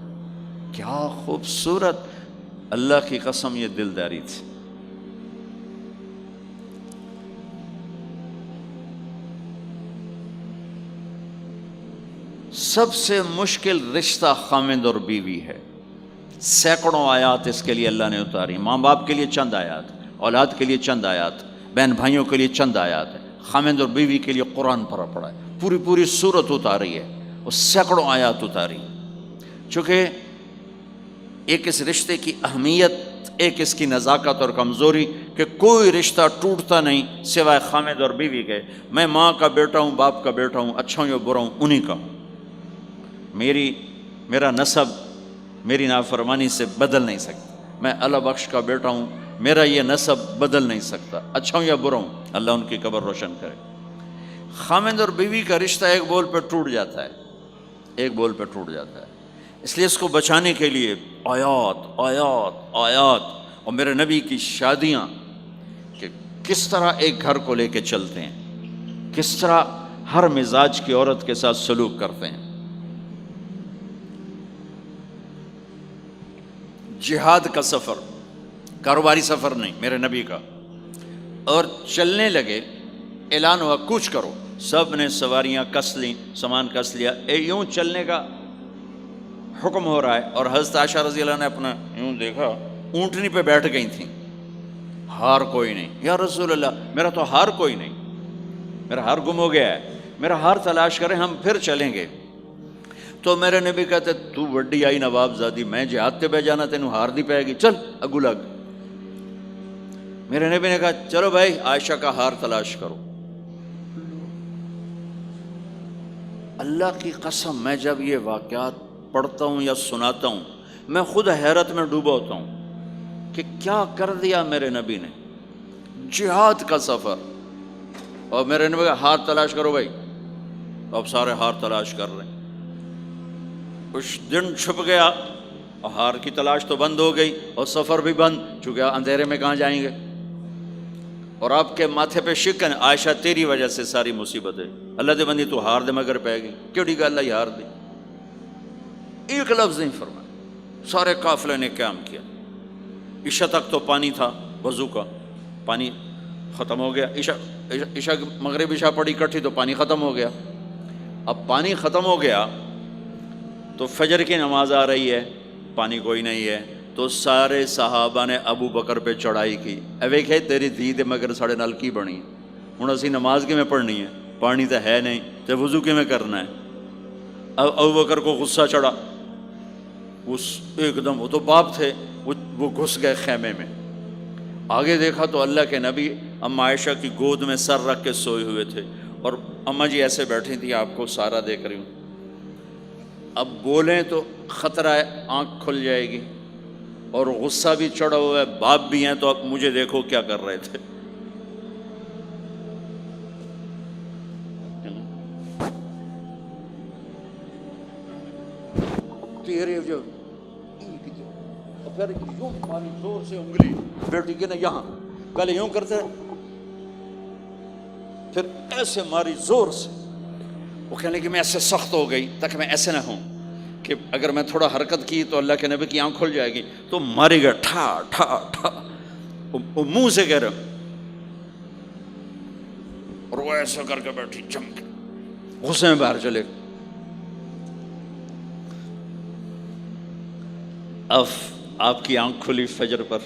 کیا خوبصورت، اللہ کی قسم یہ دلداری تھی۔ سب سے مشکل رشتہ خامند اور بیوی ہے، سینکڑوں آیات اس کے لیے اللہ نے اتاری، ماں باپ کے لیے چند آیات، اولاد کے لیے چند آیات، بہن بھائیوں کے لیے چند آیات ہے، خامند اور بیوی کے لیے قرآن پڑھا ہے، پوری سورت اتاری ہے، اور سینکڑوں آیات اتاری، چونکہ ایک اس رشتے کی اہمیت، ایک اس کی نزاکت اور کمزوری کہ کوئی رشتہ ٹوٹتا نہیں سوائے خامند اور بیوی کے۔ میں ماں کا بیٹا ہوں، باپ کا بیٹا ہوں، اچھا ہوں یا برا ہوں، انہی کا ہوں، میرا نسب میری نافرمانی سے بدل نہیں سکتا، میں اللہ بخش کا بیٹا ہوں، میرا یہ نسب بدل نہیں سکتا، اچھا ہوں یا برا ہوں، اللہ ان کی قبر روشن کرے۔ خامند اور بیوی کا رشتہ ایک بول پہ ٹوٹ جاتا ہے، ایک بول پہ ٹوٹ جاتا ہے، اس لیے اس کو بچانے کے لیے آیات آیات آیات، اور میرے نبی کی شادیاں کہ کس طرح ایک گھر کو لے کے چلتے ہیں، کس طرح ہر مزاج کی عورت کے ساتھ سلوک کرتے ہیں۔ جہاد کا سفر، کاروباری سفر نہیں، میرے نبی کا، اور چلنے لگے، اعلان ہوا کوچ کرو، سب نے سواریاں کس لیں، سامان کس لیا، یوں چلنے کا حکم ہو رہا ہے، اور حضرت عائشہ رضی اللہ نے اپنا یوں دیکھا، اونٹنی پہ بیٹھ گئی تھیں، ہار کوئی نہیں، یا رسول اللہ میرا تو ہار کوئی نہیں، میرا ہار گم ہو گیا ہے، میرا ہار تلاش کریں ہم پھر چلیں گے۔ تو میرے نبی کہتے تو وڈی آئی نواب زادی، میں جہاد تے بہ جانا تینوں ہار دی پائے گی، چل اگو لگ۔ میرے نبی نے کہا چلو بھائی عائشہ کا ہار تلاش کرو۔ اللہ کی قسم میں جب یہ واقعات پڑھتا ہوں یا سناتا ہوں میں خود حیرت میں ڈوبا ہوتا ہوں کہ کیا کر دیا میرے نبی نے، جہاد کا سفر، اور میرے نبی کا ہار تلاش کرو بھائی، اب سارے ہار تلاش کر رہے ہیں۔ کچھ دن چھپ گیا اور ہار کی تلاش تو بند ہو گئی اور سفر بھی بند، چونکہ اندھیرے میں کہاں جائیں گے، اور آپ کے ماتھے پہ شکن، عائشہ تیری وجہ سے ساری مصیبت ہے، اللہ دے بندی تو ہار دے مگر پہ گئی، کیڑی گل ہے ہار دی، ایک لفظ نہیں فرمایا، سارے قافلے نے قیام کیا۔ عشاء تک تو پانی تھا وضو کا، پانی ختم ہو گیا، عشاء مغرب عشاء پڑی کٹھی تو پانی ختم ہو گیا، اب پانی ختم ہو گیا تو فجر کی نماز آ رہی ہے، پانی کوئی نہیں ہے، تو سارے صحابہ نے ابو بکر پہ چڑھائی کی، اے ویکھے تیری دھی تے مگر ساڑے نال کی بنی، ہن اسی نماز کی میں پڑھنی ہے، پانی تو ہے نہیں تے وضو کی میں کرنا ہے۔ اب ابو بکر کو غصہ چڑھا، اس ایک دم، وہ تو باپ تھے، وہ گھس گئے خیمے میں، آگے دیکھا تو اللہ کے نبی اما عائشہ کی گود میں سر رکھ کے سوئے ہوئے تھے، اور اماں جی ایسے بیٹھی تھی، آپ کو سارا دیکھ رہی ہوں، اب بولیں تو خطرہ ہے آنکھ کھل جائے گی، اور غصہ بھی چڑھا ہوا ہے، باپ بھی ہیں، تو اب مجھے دیکھو کیا کر رہے تھے۔ تیرے جو پھر یوں ماری زور سے انگلی بیٹی کے نا یہاں، پہلے یوں کرتے پھر ایسے ماری زور سے، وہ کہنے کہ میں ایسے سخت ہو گئی تاکہ میں ایسے نہ ہوں کہ اگر میں تھوڑا حرکت کی تو اللہ کے نبی کی آنکھ کھل جائے گی، تو ماری گیا ٹھا ٹھا ٹھا، وہ منہ سے کہہ رہا، اور وہ ایسا کر کے بیٹھی چمک، غصے میں باہر چلے۔ اب آپ کی آنکھ کھلی فجر پر،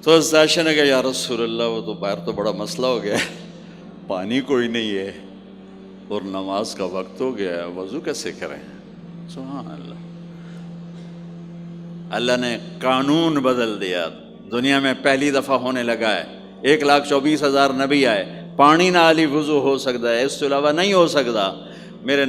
تو عائشہ نے کہا یا رسول اللہ وہ تو باہر تو بڑا مسئلہ ہو گیا ہے، پانی کوئی نہیں ہے اور نماز کا وقت ہو گیا ہے، وضو کیسے کریں؟ سبحان اللہ، اللہ نے قانون بدل دیا، دنیا میں پہلی دفعہ ہونے لگا ہے۔ 1,24,000 نبی آئے، پانی نہ علی وضو ہو سکتا ہے، اس کے علاوہ نہیں ہو سکتا۔ میرے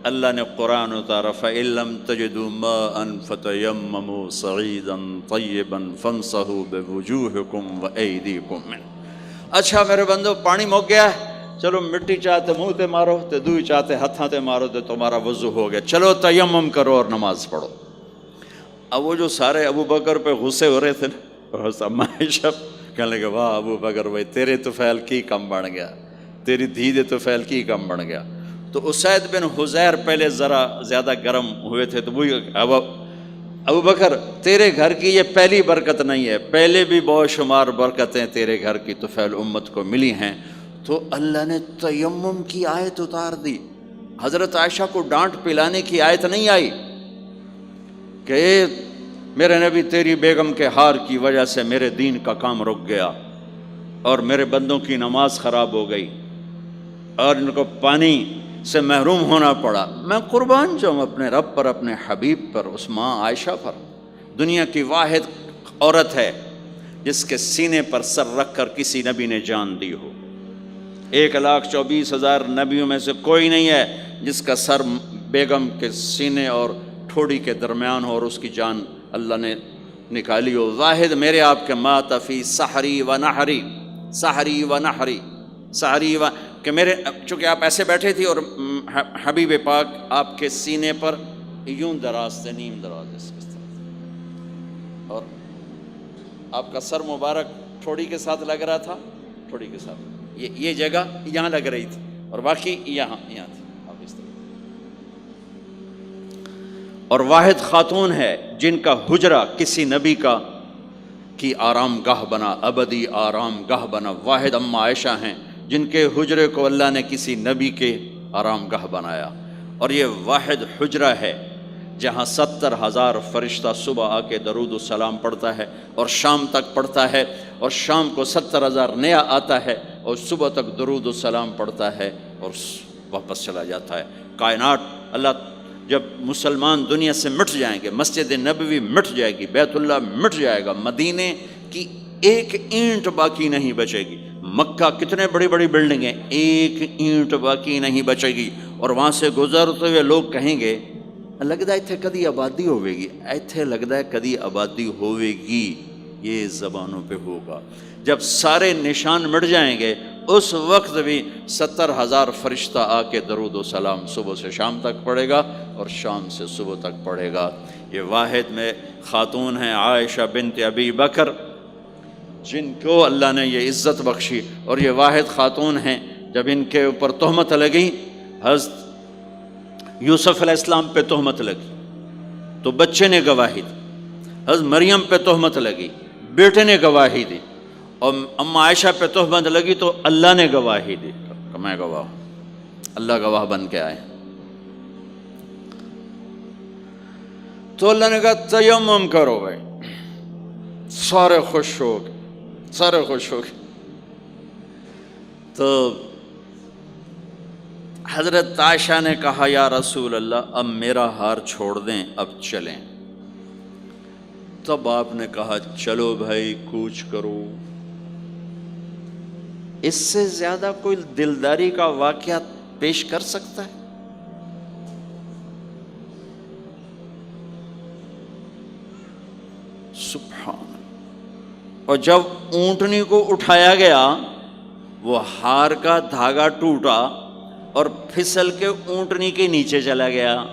اللہ نے قرآن اتارا فَإِن لَّمْ تَجِدُوا مَاءً فَتَيَمَّمُوا صَعِيدًا طَيِّبًا فَامْسَحُوا بِوُجُوهِكُمْ وَأَيْدِيكُمْ مِنْهُ۔ اچھا میرے بندو، پانی مک گیا ہے، چلو مٹی چاہتے منہ تے مارو تے دوئی چاہتے ہتھاں تے مارو تے تمہارا وضو ہو گیا، چلو تیمم کرو اور نماز پڑھو۔ اب وہ جو سارے ابو بکر پہ غصے ہو رہے تھے نا، اما عائشہ کہنے لگے واہ ابو بکر بھائی تیرے طفیل کی کم بن گیا، تیری دھی دے طفیل کی کم بن گیا۔ تو اسید بن حذیر پہلے ذرا زیادہ گرم ہوئے تھے، تو وہی ابو بکر تیرے گھر کی یہ پہلی برکت نہیں ہے، پہلے بھی بہت شمار برکتیں تیرے گھر کی طفیل امت کو ملی ہیں۔ تو اللہ نے تیمم کی آیت اتار دی، حضرت عائشہ کو ڈانٹ پلانے کی آیت نہیں آئی کہ میرے نبی تیری بیگم کے ہار کی وجہ سے میرے دین کا کام رک گیا اور میرے بندوں کی نماز خراب ہو گئی اور ان کو پانی سے محروم ہونا پڑا۔ میں قربان جاؤں اپنے رب پر، اپنے حبیب پر، اس ماں عائشہ پر، دنیا کی واحد عورت ہے جس کے سینے پر سر رکھ کر کسی نبی نے جان دی ہو۔ 1,24,000 نبیوں میں سے کوئی نہیں ہے جس کا سر بیگم کے سینے اور ٹھوڑی کے درمیان ہو اور اس کی جان اللہ نے نکالی ہو۔ واحد میرے آپ کے مات فی سحری و نحری، سحری و نحری، سحری و، کہ میرے چونکہ آپ ایسے بیٹھے تھی اور حبیب پاک آپ کے سینے پر یوں دراز تھے، نیم دراز اس طرح، اور آپ کا سر مبارک ٹھوڑی کے ساتھ لگ رہا تھا، ٹھوڑی کے ساتھ یہ جگہ یہاں لگ رہی تھی اور باقی یہاں تھی، آپ اس طرح۔ اور واحد خاتون ہے جن کا حجرہ کسی نبی کی آرام گاہ بنا، ابدی آرام گاہ بنا۔ واحد اما عائشہ ہیں جن کے حجرے کو اللہ نے کسی نبی کے آرام گاہ بنایا، اور یہ واحد حجرہ ہے جہاں 70,000 فرشتہ صبح آ کے درود و سلام پڑھتا ہے اور شام تک پڑھتا ہے، اور شام کو 70,000 نیا آتا ہے اور صبح تک درود و سلام پڑھتا ہے اور واپس چلا جاتا ہے۔ کائنات، اللہ جب مسلمان دنیا سے مٹ جائیں گے، مسجد نبوی مٹ جائے گی، بیت اللہ مٹ جائے گا، مدینے کی ایک اینٹ باقی نہیں بچے گی، مکہ کتنے بڑی بڑی بلڈنگیں، ایک اینٹ باقی نہیں بچے گی، اور وہاں سے گزرتے ہوئے لوگ کہیں گے لگتا ہے اتنے کدی آبادی ہوئے گی، ایتھے لگتا ہے کدی آبادی ہوئے گی۔ یہ زبانوں پہ ہوگا، جب سارے نشان مٹ جائیں گے اس وقت بھی 70,000 فرشتہ آ کے درود و سلام صبح سے شام تک پڑھے گا اور شام سے صبح تک پڑھے گا۔ یہ واحد میں خاتون ہیں عائشہ بنت ابی بکر جن کو اللہ نے یہ عزت بخشی، اور یہ واحد خاتون ہیں جب ان کے اوپر تہمت لگی، حضرت یوسف علیہ السلام پہ تہمت لگی تو بچے نے گواہی دی، حضرت مریم پہ تہمت لگی بیٹے نے گواہی دی، اور اما عائشہ پہ تہمت لگی تو اللہ نے گواہی دی کہ میں گواہ ہوں، اللہ گواہ بن کے آئے۔ تو اللہ نے کہا تیمم کرو بھائی، سارے خوش ہو گئے، سارے خوش ہو گئے۔ تو حضرت عائشہ نے کہا یا رسول اللہ اب میرا ہار چھوڑ دیں، اب چلیں۔ تب آپ نے کہا چلو بھائی کوچ کرو۔ اس سے زیادہ کوئی دلداری کا واقعہ پیش کر سکتا ہے؟ سبحان۔ اور جب اونٹنی کو اٹھایا گیا وہ ہار کا دھاگا ٹوٹا اور پھسل کے اونٹنی کے نیچے چلا گیا،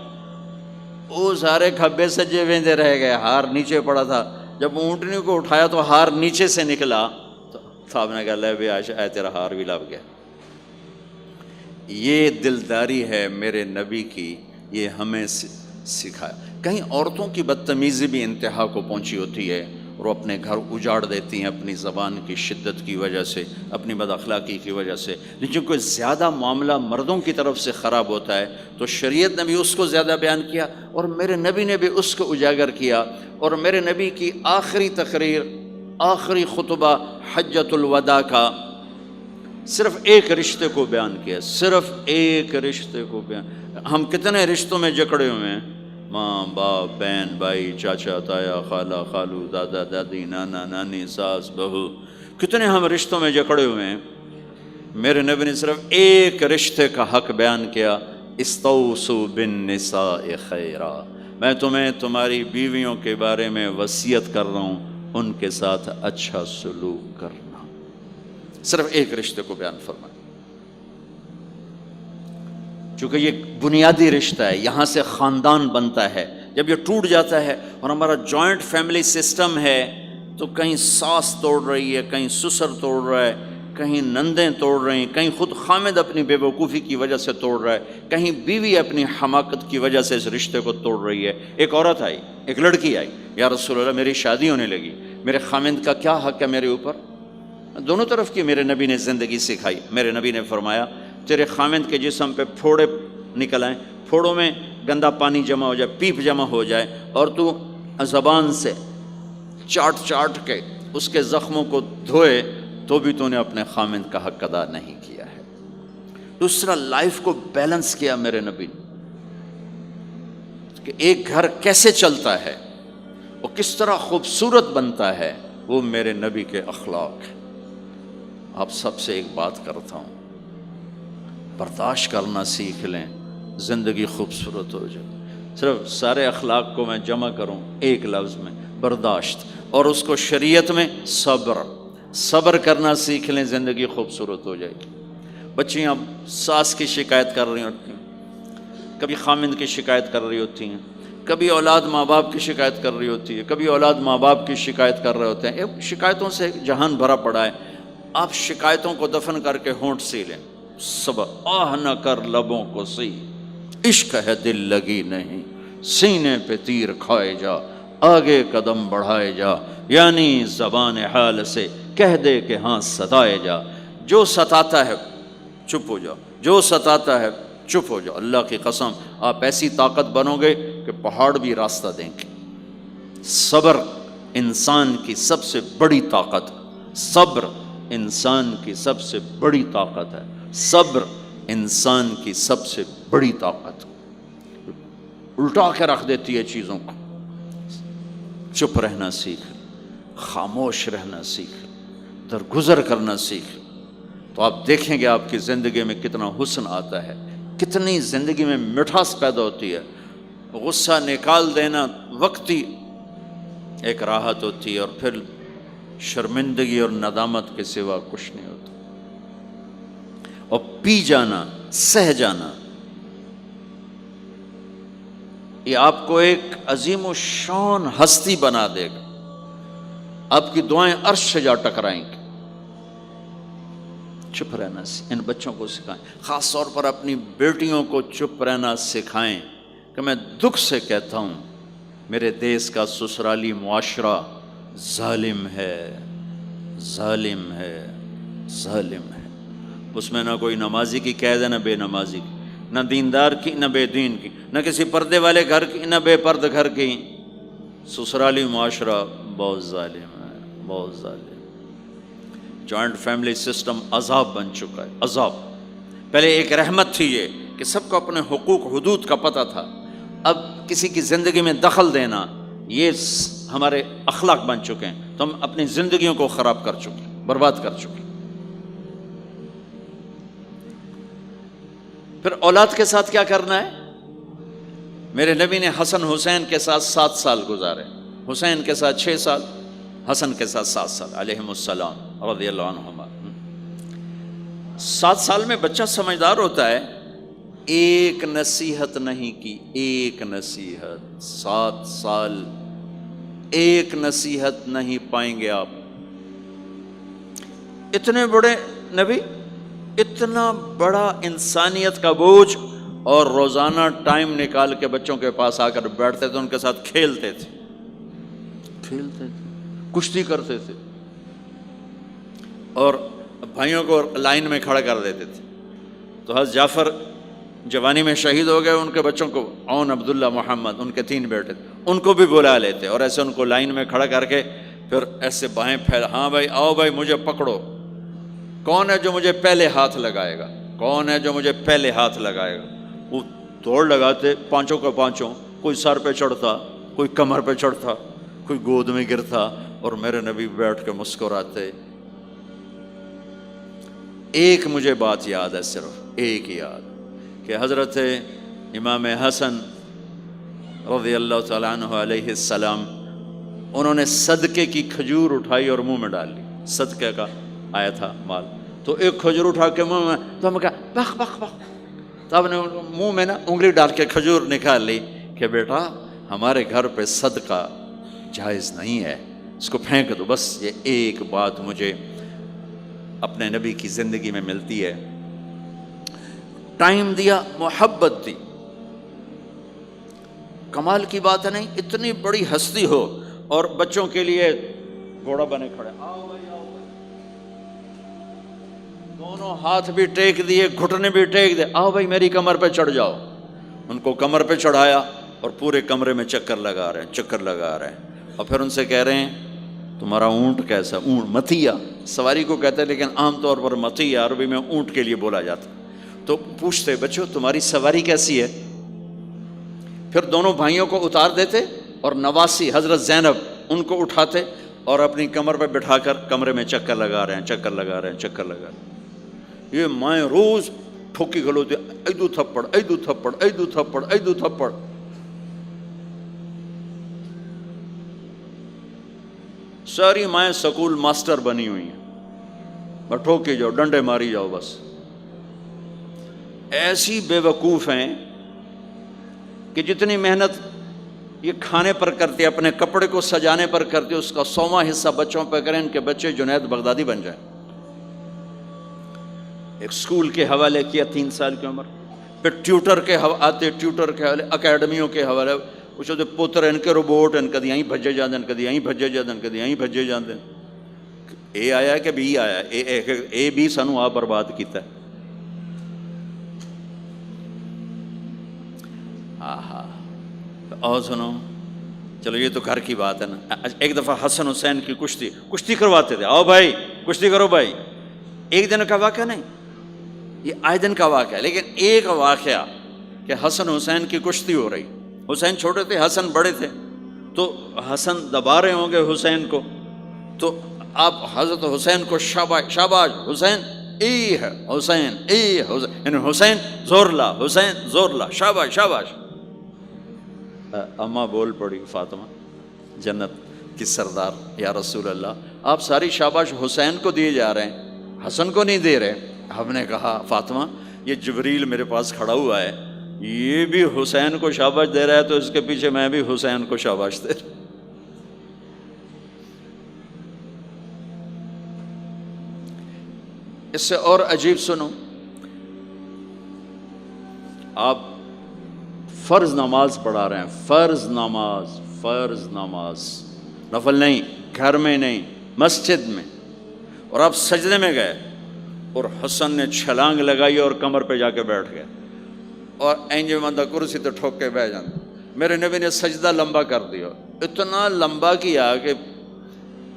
وہ سارے کھبے سجے ویندے رہ گئے، ہار نیچے پڑا تھا۔ جب اونٹنی کو اٹھایا تو ہار نیچے سے نکلا، تو صاحب نے کہا لے بھی عائشہ اے تیرا ہار بھی لب گیا۔ یہ دلداری ہے میرے نبی کی، یہ ہمیں سکھایا۔ کہیں عورتوں کی بدتمیزی بھی انتہا کو پہنچی ہوتی ہے اور وہ اپنے گھر اجاڑ دیتی ہیں اپنی زبان کی شدت کی وجہ سے، اپنی بد اخلاقی کی وجہ سے۔ لیکن کوئی زیادہ معاملہ مردوں کی طرف سے خراب ہوتا ہے تو شریعت نے بھی اس کو زیادہ بیان کیا اور میرے نبی نے بھی اس کو اجاگر کیا۔ اور میرے نبی کی آخری تقریر، آخری خطبہ حجۃ الوداع کا، صرف ایک رشتے کو بیان کیا، صرف ایک رشتے کو بیان۔ ہم کتنے رشتوں میں جکڑے ہوئے ہیں، ماں باپ، بہن بھائی، چاچا تایا، خالہ خالو، دادا دادی، نانا نانی، ساس بہو، کتنے ہم رشتوں میں جکڑے ہوئے ہیں۔ میرے نبی نے صرف ایک رشتے کا حق بیان کیا، استوصوا بالنساء خیرا، میں تمہیں تمہاری بیویوں کے بارے میں وصیت کر رہا ہوں، ان کے ساتھ اچھا سلوک کرنا۔ صرف ایک رشتے کو بیان فرمایا، چونکہ یہ بنیادی رشتہ ہے، یہاں سے خاندان بنتا ہے۔ جب یہ ٹوٹ جاتا ہے اور ہمارا جوائنٹ فیملی سسٹم ہے تو کہیں ساس توڑ رہی ہے، کہیں سسر توڑ رہا ہے، کہیں نندیں توڑ رہی ہیں، کہیں خود خامد اپنی بے وقوفی کی وجہ سے توڑ رہا ہے، کہیں بیوی اپنی حماقت کی وجہ سے اس رشتے کو توڑ رہی ہے۔ ایک عورت آئی، ایک لڑکی آئی، یا رسول اللہ میری شادی ہونے لگی، میرے خامد کا کیا حق ہے میرے اوپر؟ دونوں طرف کی میرے نبی نے زندگی سکھائی۔ میرے نبی نے فرمایا تیرے خامد کے جسم پہ پھوڑے نکل آئیں، پھوڑوں میں گندا پانی جمع ہو جائے، پیپ جمع ہو جائے، اور تو زبان سے چاٹ چاٹ کے اس کے زخموں کو دھوئے، تو بھی تو نے اپنے خامد کا حق ادا نہیں کیا ہے۔ دوسرا، لائف کو بیلنس کیا میرے نبی نے کہ ایک گھر کیسے چلتا ہے اور کس طرح خوبصورت بنتا ہے، وہ میرے نبی کے اخلاق ہیں۔ آپ سب سے ایک بات کرتا ہوں، برداشت کرنا سیکھ لیں، زندگی خوبصورت ہو جائے۔ صرف سارے اخلاق کو میں جمع کروں ایک لفظ میں، برداشت، اور اس کو شریعت میں صبر۔ صبر کرنا سیکھ لیں، زندگی خوبصورت ہو جائے گی۔ بچیاں ساس کی شکایت کر رہی ہوتی ہیں، کبھی خامند کی شکایت کر رہی ہوتی ہیں، کبھی اولاد ماں باپ کی شکایت کر رہی ہوتی ہے، کبھی اولاد ماں باپ کی شکایت کر رہے ہوتے ہیں۔ شکایتوں سے جہان بھرا پڑا ہے۔ آپ شکایتوں کو دفن کر کے ہونٹ سی لیں، صبر، آہ نہ کر لبوں کو سی، عشق ہے دل لگی نہیں، سینے پہ تیر کھائے جا، آگے قدم بڑھائے جا، یعنی زبان حال سے کہہ دے کہ ہاں ستائے جا۔ جو ستاتا ہے چپ ہو جاؤ، جو ستاتا ہے چپ ہو جاؤ۔ اللہ کی قسم آپ ایسی طاقت بنو گے کہ پہاڑ بھی راستہ دیں گے۔ صبر انسان کی سب سے بڑی طاقت، صبر انسان کی سب سے بڑی طاقت ہے، صبر انسان کی سب سے بڑی طاقت، الٹا کے رکھ دیتی ہے چیزوں کو۔ چپ رہنا سیکھ، خاموش رہنا سیکھ، درگزر کرنا سیکھ، تو آپ دیکھیں گے آپ کی زندگی میں کتنا حسن آتا ہے، کتنی زندگی میں مٹھاس پیدا ہوتی ہے۔ غصہ نکال دینا وقتی ایک راحت ہوتی ہے، اور پھر شرمندگی اور ندامت کے سوا کچھ نہیں ہوتا۔ اور پی جانا، سہ جانا، یہ آپ کو ایک عظیم و شان ہستی بنا دے گا۔ آپ کی دعائیں عرش سے جا ٹکرائیں گی۔ چپ رہنا ان بچوں کو سکھائیں، خاص طور پر اپنی بیٹیوں کو چپ رہنا سکھائیں کہ میں دکھ سے کہتا ہوں میرے دیس کا سسرالی معاشرہ ظالم ہے، ظالم ہے، ظالم ہے۔ اس میں نہ کوئی نمازی کی قید ہے، نہ بے نمازی کی، نہ دیندار کی، نہ بے دین کی، نہ کسی پردے والے گھر کی، نہ بے پرد گھر کی۔ سسرالی معاشرہ بہت ظالم ہے، بہت ظالم۔ جوائنٹ فیملی سسٹم عذاب بن چکا ہے، عذاب۔ پہلے ایک رحمت تھی یہ کہ سب کو اپنے حقوق حدود کا پتہ تھا، اب کسی کی زندگی میں دخل دینا یہ ہمارے اخلاق بن چکے ہیں، تو ہم اپنی زندگیوں کو خراب کر چکے ہیں، برباد کر چکے ہیں۔ پھر اولاد کے ساتھ کیا کرنا ہے؟ میرے نبی نے حسن حسین کے ساتھ 7 سال گزارے، حسین کے ساتھ 6 سال، حسن کے ساتھ 7 سال علیہم السلام رضی اللہ عنہما۔ 7 سال میں بچہ سمجھدار ہوتا ہے۔ ایک نصیحت نہیں کی، ایک نصیحت، 7 سال ایک نصیحت نہیں پائیں گے آپ۔ اتنے بڑے نبی، اتنا بڑا انسانیت کا بوجھ، اور روزانہ ٹائم نکال کے بچوں کے پاس آ کر بیٹھتے تھے، ان کے ساتھ کھیلتے تھے، کشتی کرتے تھے، اور بھائیوں کو لائن میں کھڑا کر دیتے تھے۔ تو حضرت جعفر جوانی میں شہید ہو گئے، ان کے بچوں کو، عون، عبداللہ، محمد، ان کے 3 بیٹے تھے، ان کو بھی بلا لیتے اور ایسے ان کو لائن میں کھڑا کر کے پھر ایسے بائیں پھیلا، ہاں بھائی آؤ بھائی مجھے پکڑو، کون ہے جو مجھے پہلے ہاتھ لگائے گا؟ کون ہے جو مجھے پہلے ہاتھ لگائے گا؟ وہ دوڑ لگاتے پانچوں کا پانچوں، کوئی سر پہ چڑھتا، کوئی کمر پہ چڑھتا، کوئی گود میں گرتا، اور میرے نبی بیٹھ کے مسکراتے۔ ایک مجھے بات یاد ہے، صرف ایک یاد، کہ حضرت امام حسن رضی اللہ تعالیٰ عنہ علیہ السلام، انہوں نے صدقے کی کھجور اٹھائی اور منہ میں ڈال لی۔ صدقے کا آیا تھا مال، تو ایک کھجور اٹھا کے منہ میں، تو ہم کہا بخ بخ بخ، تو آپ نے منہ میں نا انگلی ڈال کے کھجور نکال لی کہ بیٹا ہمارے گھر پہ صدقہ جائز نہیں ہے، اس کو پھینک دو۔ بس یہ ایک بات مجھے اپنے نبی کی زندگی میں ملتی ہے۔ ٹائم دیا، محبت دی۔ کمال کی بات ہے نہیں، اتنی بڑی ہستی ہو اور بچوں کے لیے گھوڑا بنے کھڑے، آؤ بھائی آؤ بھائی، دونوں ہاتھ بھی ٹیک دیے، گھٹنے بھی ٹیک دے، آؤ بھائی میری کمر پہ چڑھ جاؤ۔ ان کو کمر پہ چڑھایا اور پورے کمرے میں چکر لگا رہے ہیں، چکر لگا رہے ہیں، اور پھر ان سے کہہ رہے ہیں تمہارا اونٹ کیسا؟ اونٹ متیا سواری کو کہتے ہیں، لیکن عام طور پر متیا عربی میں اونٹ کے لیے بولا جاتا۔ تو پوچھتے بچوں تمہاری سواری کیسی ہے؟ پھر دونوں بھائیوں کو اتار دیتے اور نواسی حضرت زینب ان کو اٹھاتے اور اپنی کمر پہ بٹھا کر کمرے میں چکر لگا رہے ہیں، چکر لگا رہے ہیں، چکر لگا رہے ہیں۔ یہ مائیں روز ٹھوکی کھلوتے، ایدو تھپڑ ایدو تھپڑ ایدو تھپڑ ایدو تھپڑ۔ ساری مائیں سکول ماسٹر بنی ہوئی ہیں، بس ٹھوکی جاؤ، ڈنڈے ماری جاؤ، بس ایسی بے وقوف ہیں کہ جتنی محنت یہ کھانے پر کرتے، اپنے کپڑے کو سجانے پر کرتے، اس کا 100واں حصہ بچوں پہ کریں، ان کے بچے جنید بغدادی بن جائیں۔ ایک سکول کے حوالے کیا 3 سال کی عمر، پھر ٹیوٹر کے آتے، ٹیوٹر کے حوالے، اکیڈمیوں کے حوالے، پوچھو تو پوتر ان کے روبوٹ ان کدی یہیں بھجے جاندے، ان کدی یہیں بھجے جاندے، ان کدی یہیں بھجے جاندے۔ اے آیا کہ بی آیا؟ اے بی سانو آپ برباد کیتا ہے۔ آہا، اور سنو، چلو یہ تو گھر کی بات ہے نا۔ ایک دفعہ حسن حسین کی کشتی کرواتے تھے، آؤ بھائی کشتی کرو بھائی۔ ایک دن کا واقعہ نہیں، یہ آئے دن کا واقعہ ہے، لیکن ایک واقعہ کہ حسن حسین کی کشتی ہو رہی، حسین چھوٹے تھے، حسن بڑے تھے، تو حسن دبا رہے ہوں گے حسین کو، تو آپ حضرت حسین کو شاباش شاباش حسین، ای ہے حسین، ای حسین، یعنی حسین زور لا، حسین زور لا، شاباش شاباش۔ اماں بول پڑی، فاطمہ جنت کی سردار، یا رسول اللہ آپ ساری شاباش حسین کو دیے جا رہے ہیں، حسن کو نہیں دے رہے۔ ہم نے کہا فاطمہ یہ جبریل میرے پاس کھڑا ہوا ہے، یہ بھی حسین کو شاباش دے رہا ہے، تو اس کے پیچھے میں بھی حسین کو شاباش دے رہا ہوں۔ اس سے اور عجیب سنو، آپ فرض نماز پڑھا رہے ہیں، فرض نماز، نفل نہیں، گھر میں نہیں، مسجد میں، اور آپ سجدے میں گئے اور حسن نے چھلانگ لگائی اور کمر پہ جا کے بیٹھ گئے، اور اینجے مندہ کرسی تو ٹھوک کے بیٹھ جانا۔ میرے نبی نے سجدہ لمبا کر دیا، اتنا لمبا کیا کہ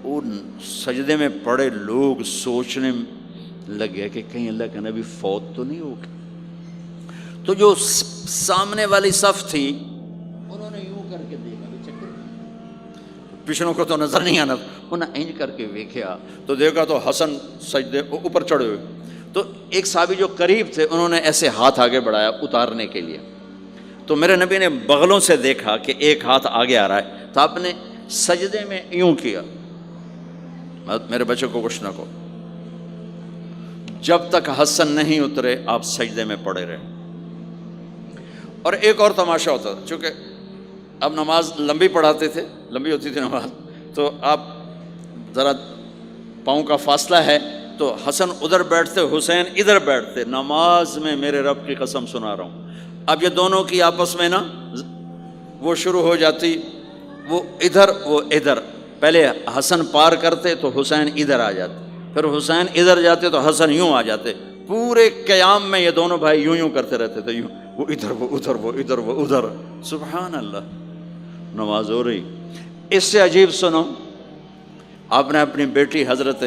ان سجدے میں پڑے لوگ سوچنے لگے کہ کہیں اللہ کے نبی فوت تو نہیں ہو گئے۔ تو جو سامنے والی صف تھی انہوں نے یوں کر کے دیکھا، پچھلوں کو تو نظر نہیں آنا، انہوں نے انج کر کے دیکھا تو دیکھا تو حسن سجدے اوپر چڑھے ہوئے، تو ایک صحابی جو قریب تھے انہوں نے ایسے ہاتھ آگے بڑھایا اتارنے کے لیے، تو میرے نبی نے بغلوں سے دیکھا کہ ایک ہاتھ آگے آ رہا ہے، تو آپ نے سجدے میں یوں کیا، میرے بچوں کو کچھ نہ کہو، جب تک حسن نہیں اترے آپ سجدے میں پڑے رہے۔ اور ایک اور تماشا ہوتا تھا، چونکہ اب نماز لمبی پڑھاتے تھے، لمبی ہوتی تھی نماز، تو آپ ذرا پاؤں کا فاصلہ ہے تو حسن ادھر بیٹھتے، حسین ادھر بیٹھتے، نماز میں میرے رب کی قسم سنا رہا ہوں۔ اب یہ دونوں کی آپس میں نا وہ شروع ہو جاتی، وہ ادھر وہ ادھر، پہلے حسن پار کرتے تو حسین ادھر آ جاتے، پھر حسین ادھر جاتے تو حسن یوں آ جاتے، پورے قیام میں یہ دونوں بھائی یوں یوں کرتے رہتے تھے، یوں، وہ ادھر وہ ادھر، وہ ادھر وہ ادھر، سبحان اللہ، نماز ہو رہی۔ اس سے عجیب سنو، آپ نے اپنی بیٹی حضرت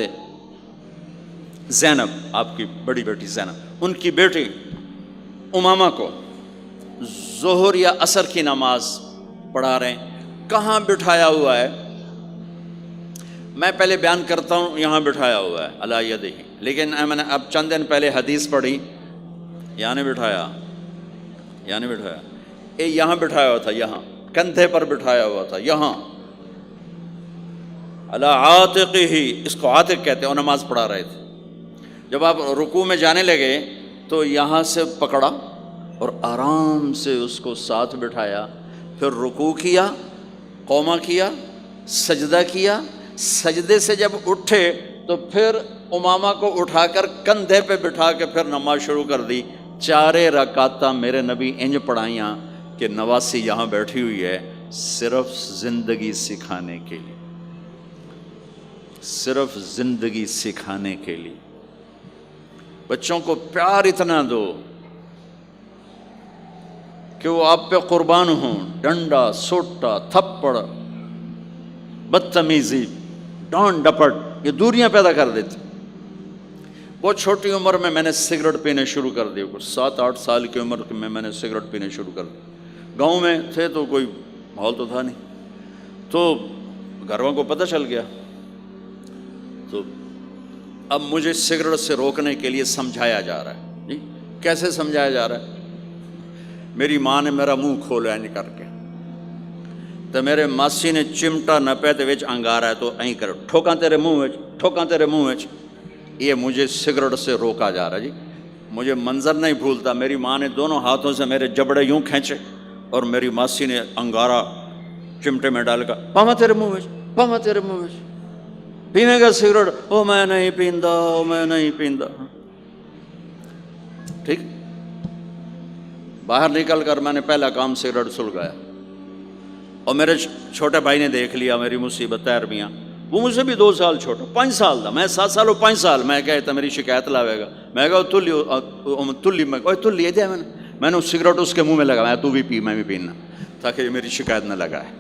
زینب آپ کی بڑی بیٹی زینب، ان کی بیٹی امامہ کو ظہر یا عصر کی نماز پڑھا رہے ہیں، کہاں بٹھایا ہوا ہے؟ میں پہلے بیان کرتا ہوں یہاں بٹھایا ہوا ہے علی یدہ، لیکن میں نے اب چند دن پہلے حدیث پڑھی، یہاں نہیں بٹھایا، یہاں نہیں بٹھایا، یہاں بٹھایا ہوا تھا، یہاں کندھے پر بٹھایا ہوا تھا، یہاں علی عاتقہ، اس کو عاتق کہتے ہیں، اور نماز پڑھا رہے تھے۔ جب آپ رکوع میں جانے لگے تو یہاں سے پکڑا اور آرام سے اس کو ساتھ بٹھایا، پھر رکوع کیا، قومہ کیا، سجدہ کیا، سجدے سے جب اٹھے تو پھر امامہ کو اٹھا کر کندھے پہ بٹھا کے پھر نماز شروع کر دی۔ 4 رکعتاں میرے نبی انج پڑھائیاں کہ نواسی یہاں بیٹھی ہوئی ہے صرف زندگی سکھانے کے لیے، صرف زندگی سکھانے کے لیے۔ بچوں کو پیار اتنا دو کہ وہ آپ پہ قربان ہوں، ڈنڈا، سوٹا، تھپڑ، بدتمیزی، ڈانٹ ڈپٹ، یہ دوریاں پیدا کر دیتی۔ بہت چھوٹی عمر میں نے سگریٹ پینے شروع کر دی، کچھ 7-8 سال کی عمر میں نے سگریٹ پینے شروع کر دی۔ گاؤں میں تھے تو کوئی ماحول تو تھا نہیں، تو گھر والوں کو پتہ چل گیا، تو اب مجھے سگریٹ سے روکنے کے لیے سمجھایا جا رہا ہے۔ جی کیسے سمجھایا جا رہا ہے؟ میری ماں نے میرا منہ کھولا ہے کر کے، تو میرے ماسی نے چمٹا نپے تے وچ انگارا ہے تو این کر ٹھوکاں تیرے منہ وچ، ٹھوکاں تیرے منہ وچ۔ یہ مجھے سگریٹ سے روکا جا رہا ہے۔ جی مجھے منظر نہیں بھولتا، میری ماں نے دونوں ہاتھوں سے میرے جبڑے یوں کھینچے اور میری ماسی نے انگارا چمٹے میں ڈال کر پاما تیرے منہ وچ، پاما تیرے منہ وچ، پینے گا سگریٹ؟ او میں نہیں پیندا، او میں نہیں پیندا۔ ٹھیک، باہر نکل کر میں نے پہلا کام سگریٹ سلگایا، اور میرے چھوٹے بھائی نے دیکھ لیا میری مصیبت عربیاں، وہ مجھ سے بھی 2 سال چھوٹا، 5 سال تھا، میں 7 سال اور 5 سال، میں کہتا میری شکایت لاوے گا، میں کہا تلی تلی دیا، میں نے سگریٹ اس کے منہ میں لگا، تو بھی پی، میں بھی پینا، تاکہ یہ میری شکایت نہ لگائے۔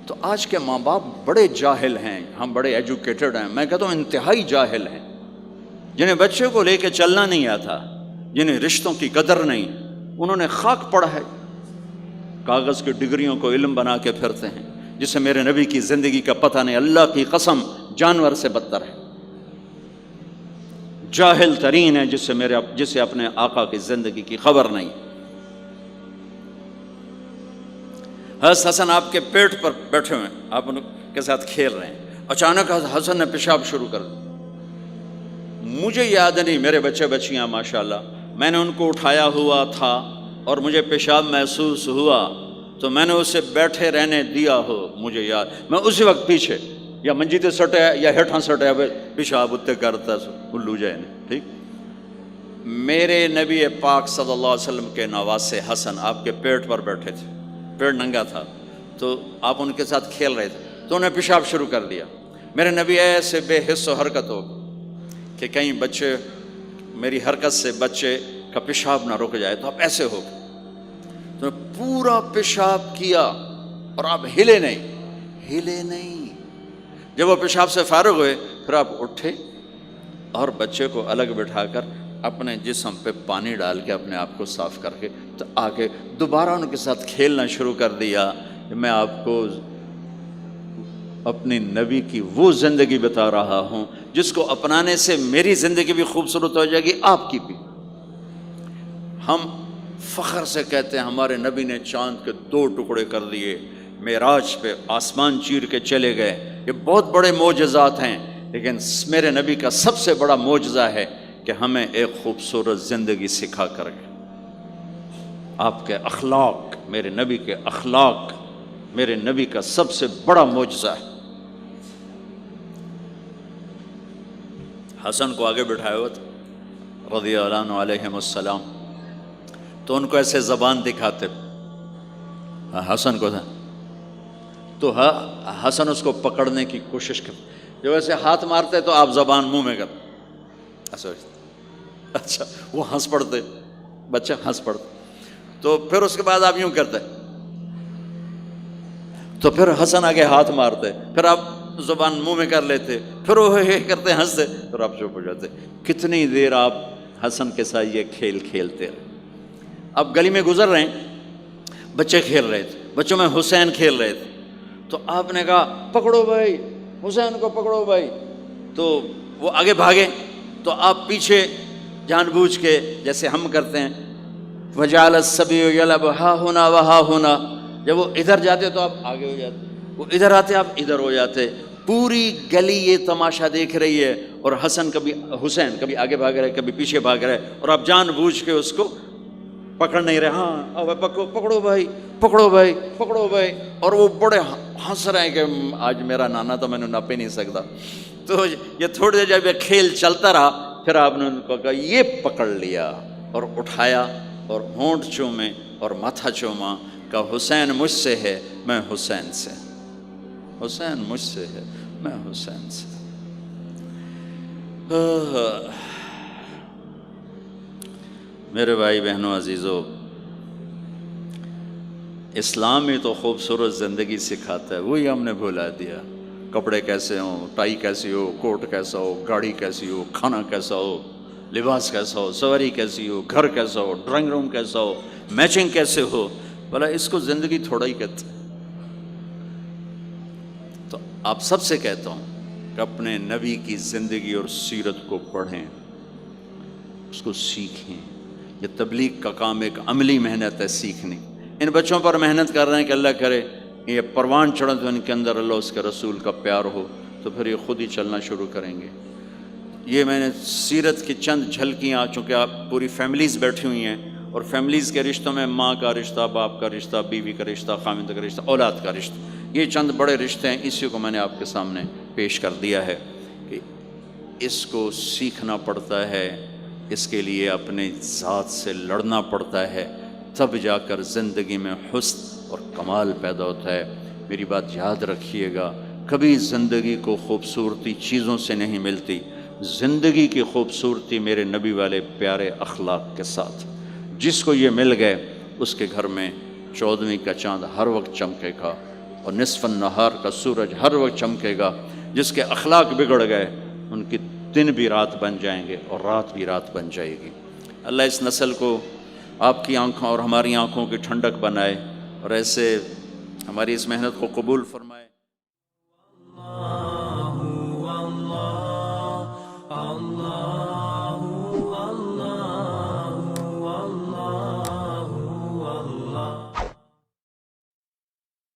تو آج کے ماں باپ بڑے جاہل ہیں، ہم بڑے ایجوکیٹڈ ہیں، میں کہتا ہوں انتہائی جاہل ہیں، جنہیں بچے کو لے کے چلنا نہیں آتا، جنہیں رشتوں کی قدر نہیں، انہوں نے خاک پڑا ہے، کاغذ کی ڈگریوں کو علم بنا کے پھرتے ہیں، جسے میرے نبی کی زندگی کا پتہ نہیں۔ اللہ کی قسم جانور سے بدتر ہے، جاہل ترین ہے جسے اپنے آقا کی زندگی کی خبر نہیں۔ حضرت حسن آپ کے پیٹ پر بیٹھے ہوئے ہیں، آپ ان کے ساتھ کھیل رہے ہیں، اچانک حسن نے پیشاب شروع کر دیا۔ مجھے یاد نہیں، میرے بچے بچیاں ماشاءاللہ، میں نے ان کو اٹھایا ہوا تھا اور مجھے پیشاب محسوس ہوا تو میں نے اسے بیٹھے رہنے دیا ہو، مجھے یاد، میں اسی وقت پیچھے یا منجی تے سٹے یا ہیٹھاں سٹے پیشاب اتنے کرتا الو جائے نہیں۔ ٹھیک، میرے نبی پاک صلی اللہ علیہ وسلم کے نواسے حسن آپ کے پیٹ پر بیٹھے تھے، پیٹ ننگا تھا، تو آپ ان کے ساتھ کھیل رہے تھے تو انہیں پیشاب شروع کر دیا۔ میرے نبی ایسے بے حس و حرکت ہو کہ کہیں بچے میری حرکت سے بچے کا پیشاب نہ رک جائے، تو آپ ایسے ہو گئے، تو پورا پیشاب کیا اور آپ ہلے نہیں۔ جب وہ پیشاب سے فارغ ہوئے پھر آپ اٹھے اور بچے کو الگ بٹھا کر اپنے جسم پہ پانی ڈال کے اپنے آپ کو صاف کر کے تو آگے دوبارہ ان کے ساتھ کھیلنا شروع کر دیا۔ میں آپ کو اپنی نبی کی وہ زندگی بتا رہا ہوں جس کو اپنانے سے میری زندگی بھی خوبصورت ہو جائے گی، آپ کی بھی۔ ہم فخر سے کہتے ہیں ہمارے نبی نے چاند کے 2 ٹکڑے کر دیے، معراج پہ آسمان چیر کے چلے گئے، یہ بہت بڑے معجزات ہیں، لیکن میرے نبی کا سب سے بڑا معجزہ ہے کہ ہمیں ایک خوبصورت زندگی سکھا کر گئے۔ آپ کے اخلاق، میرے نبی کے اخلاق میرے نبی کا سب سے بڑا معجزہ ہے۔ حسن کو آگے بٹھایا ہوا تھا رضی اللہ عنہ علیہم السلام، تو ان کو ایسے زبان دکھاتے، حسن کو تھا تو حسن اس کو پکڑنے کی کوشش کرتے، جب ایسے ہاتھ مارتے تو آپ زبان منہ میں کرتے، اچھا وہ ہنس پڑتے، بچہ ہنس پڑتا، تو پھر اس کے بعد آپ یوں کرتے، تو پھر حسن آگے ہاتھ مارتے، پھر آپ زبان منہ میں کر لیتے، پھر وہ کرتے ہنستے، پھر آپ چپ ہو جاتے۔ کتنی دیر آپ حسن کے ساتھ یہ کھیل کھیلتے رہے۔ آپ گلی میں گزر رہے ہیں، بچے کھیل رہے تھے، بچوں میں حسین کھیل رہے تھے، تو آپ نے کہا پکڑو بھائی حسین کو، پکڑو بھائی، تو وہ آگے بھاگے، تو آپ پیچھے جان بوجھ کے جیسے ہم کرتے ہیں وجعل الصبی یلعب ہا ہونا وہا ہونا، جب وہ ادھر جاتے تو آپ آگے ہو جاتے، وہ ادھر آتے آپ ادھر ہو جاتے، پوری گلی یہ تماشا دیکھ رہی ہے، اور حسن کبھی حسین کبھی آگے بھاگ رہے کبھی پیچھے بھاگ رہے، اور آپ جان بوجھ کے اس کو پکڑ نہیں رہے، ہاں اب پکڑو بھائی پکڑو بھائی پکڑو بھائی، اور وہ بڑے ہنس رہے ہیں کہ آج میرا نانا تو میں نے نپ ہی نہیں سکتا۔ تو یہ تھوڑی دیر جب یہ کھیل چلتا رہا، پھر آپ نے ان کو کہا یہ پکڑ لیا اور اٹھایا اور ہونٹ چومے اور ماتھا چوما، کہ حسین مجھ سے ہے میں حسین سے، حسین مجھ سے ہے میں حسین سے۔ میرے بھائی بہنوں عزیزو، اسلام ہی تو خوبصورت زندگی سکھاتا ہے، وہی ہم نے بھلا دیا۔ کپڑے کیسے ہوں، ٹائی کیسی ہو، کوٹ کیسا ہو، گاڑی کیسی ہو، کھانا کیسا ہو، لباس کیسا ہو، سواری کیسی ہو، گھر کیسا ہو، ڈرائنگ روم کیسا ہو، میچنگ کیسے ہو، بھلا اس کو زندگی تھوڑا ہی کہتے ہیں۔ تو آپ سب سے کہتا ہوں کہ اپنے نبی کی زندگی اور سیرت کو پڑھیں، اس کو سیکھیں۔ یہ تبلیغ کا کام ایک عملی محنت ہے، سیکھنے۔ ان بچوں پر محنت کر رہے ہیں کہ اللہ کرے یہ پروان چڑھے تو ان کے اندر اللہ اس کے رسول کا پیار ہو، تو پھر یہ خود ہی چلنا شروع کریں گے۔ یہ میں نے سیرت کی چند جھلکیاں، چونکہ آپ پوری فیملیز بیٹھی ہوئی ہیں، اور فیملیز کے رشتوں میں ماں کا رشتہ، باپ کا رشتہ، بیوی کا رشتہ، خاوند کا رشتہ، اولاد کا رشتہ، یہ چند بڑے رشتے ہیں، اسی کو میں نے آپ کے سامنے پیش کر دیا ہے کہ اس کو سیکھنا پڑتا ہے، اس کے لیے اپنے ذات سے لڑنا پڑتا ہے، تب جا کر زندگی میں حسن اور کمال پیدا ہوتا ہے۔ میری بات یاد رکھیے گا، کبھی زندگی کو خوبصورتی چیزوں سے نہیں ملتی، زندگی کی خوبصورتی میرے نبی والے پیارے اخلاق کے ساتھ۔ جس کو یہ مل گئے اس کے گھر میں 14ویں کا چاند ہر وقت چمکے گا، اور نصف النہار کا سورج ہر وقت چمکے گا۔ جس کے اخلاق بگڑ گئے ان کی دن بھی رات بن جائیں گے اور رات بھی رات بن جائے گی۔ اللہ اس نسل کو آپ کی آنکھوں اور ہماری آنکھوں کی ٹھنڈک بنائے، اور ایسے ہماری اس محنت کو قبول فرمائے۔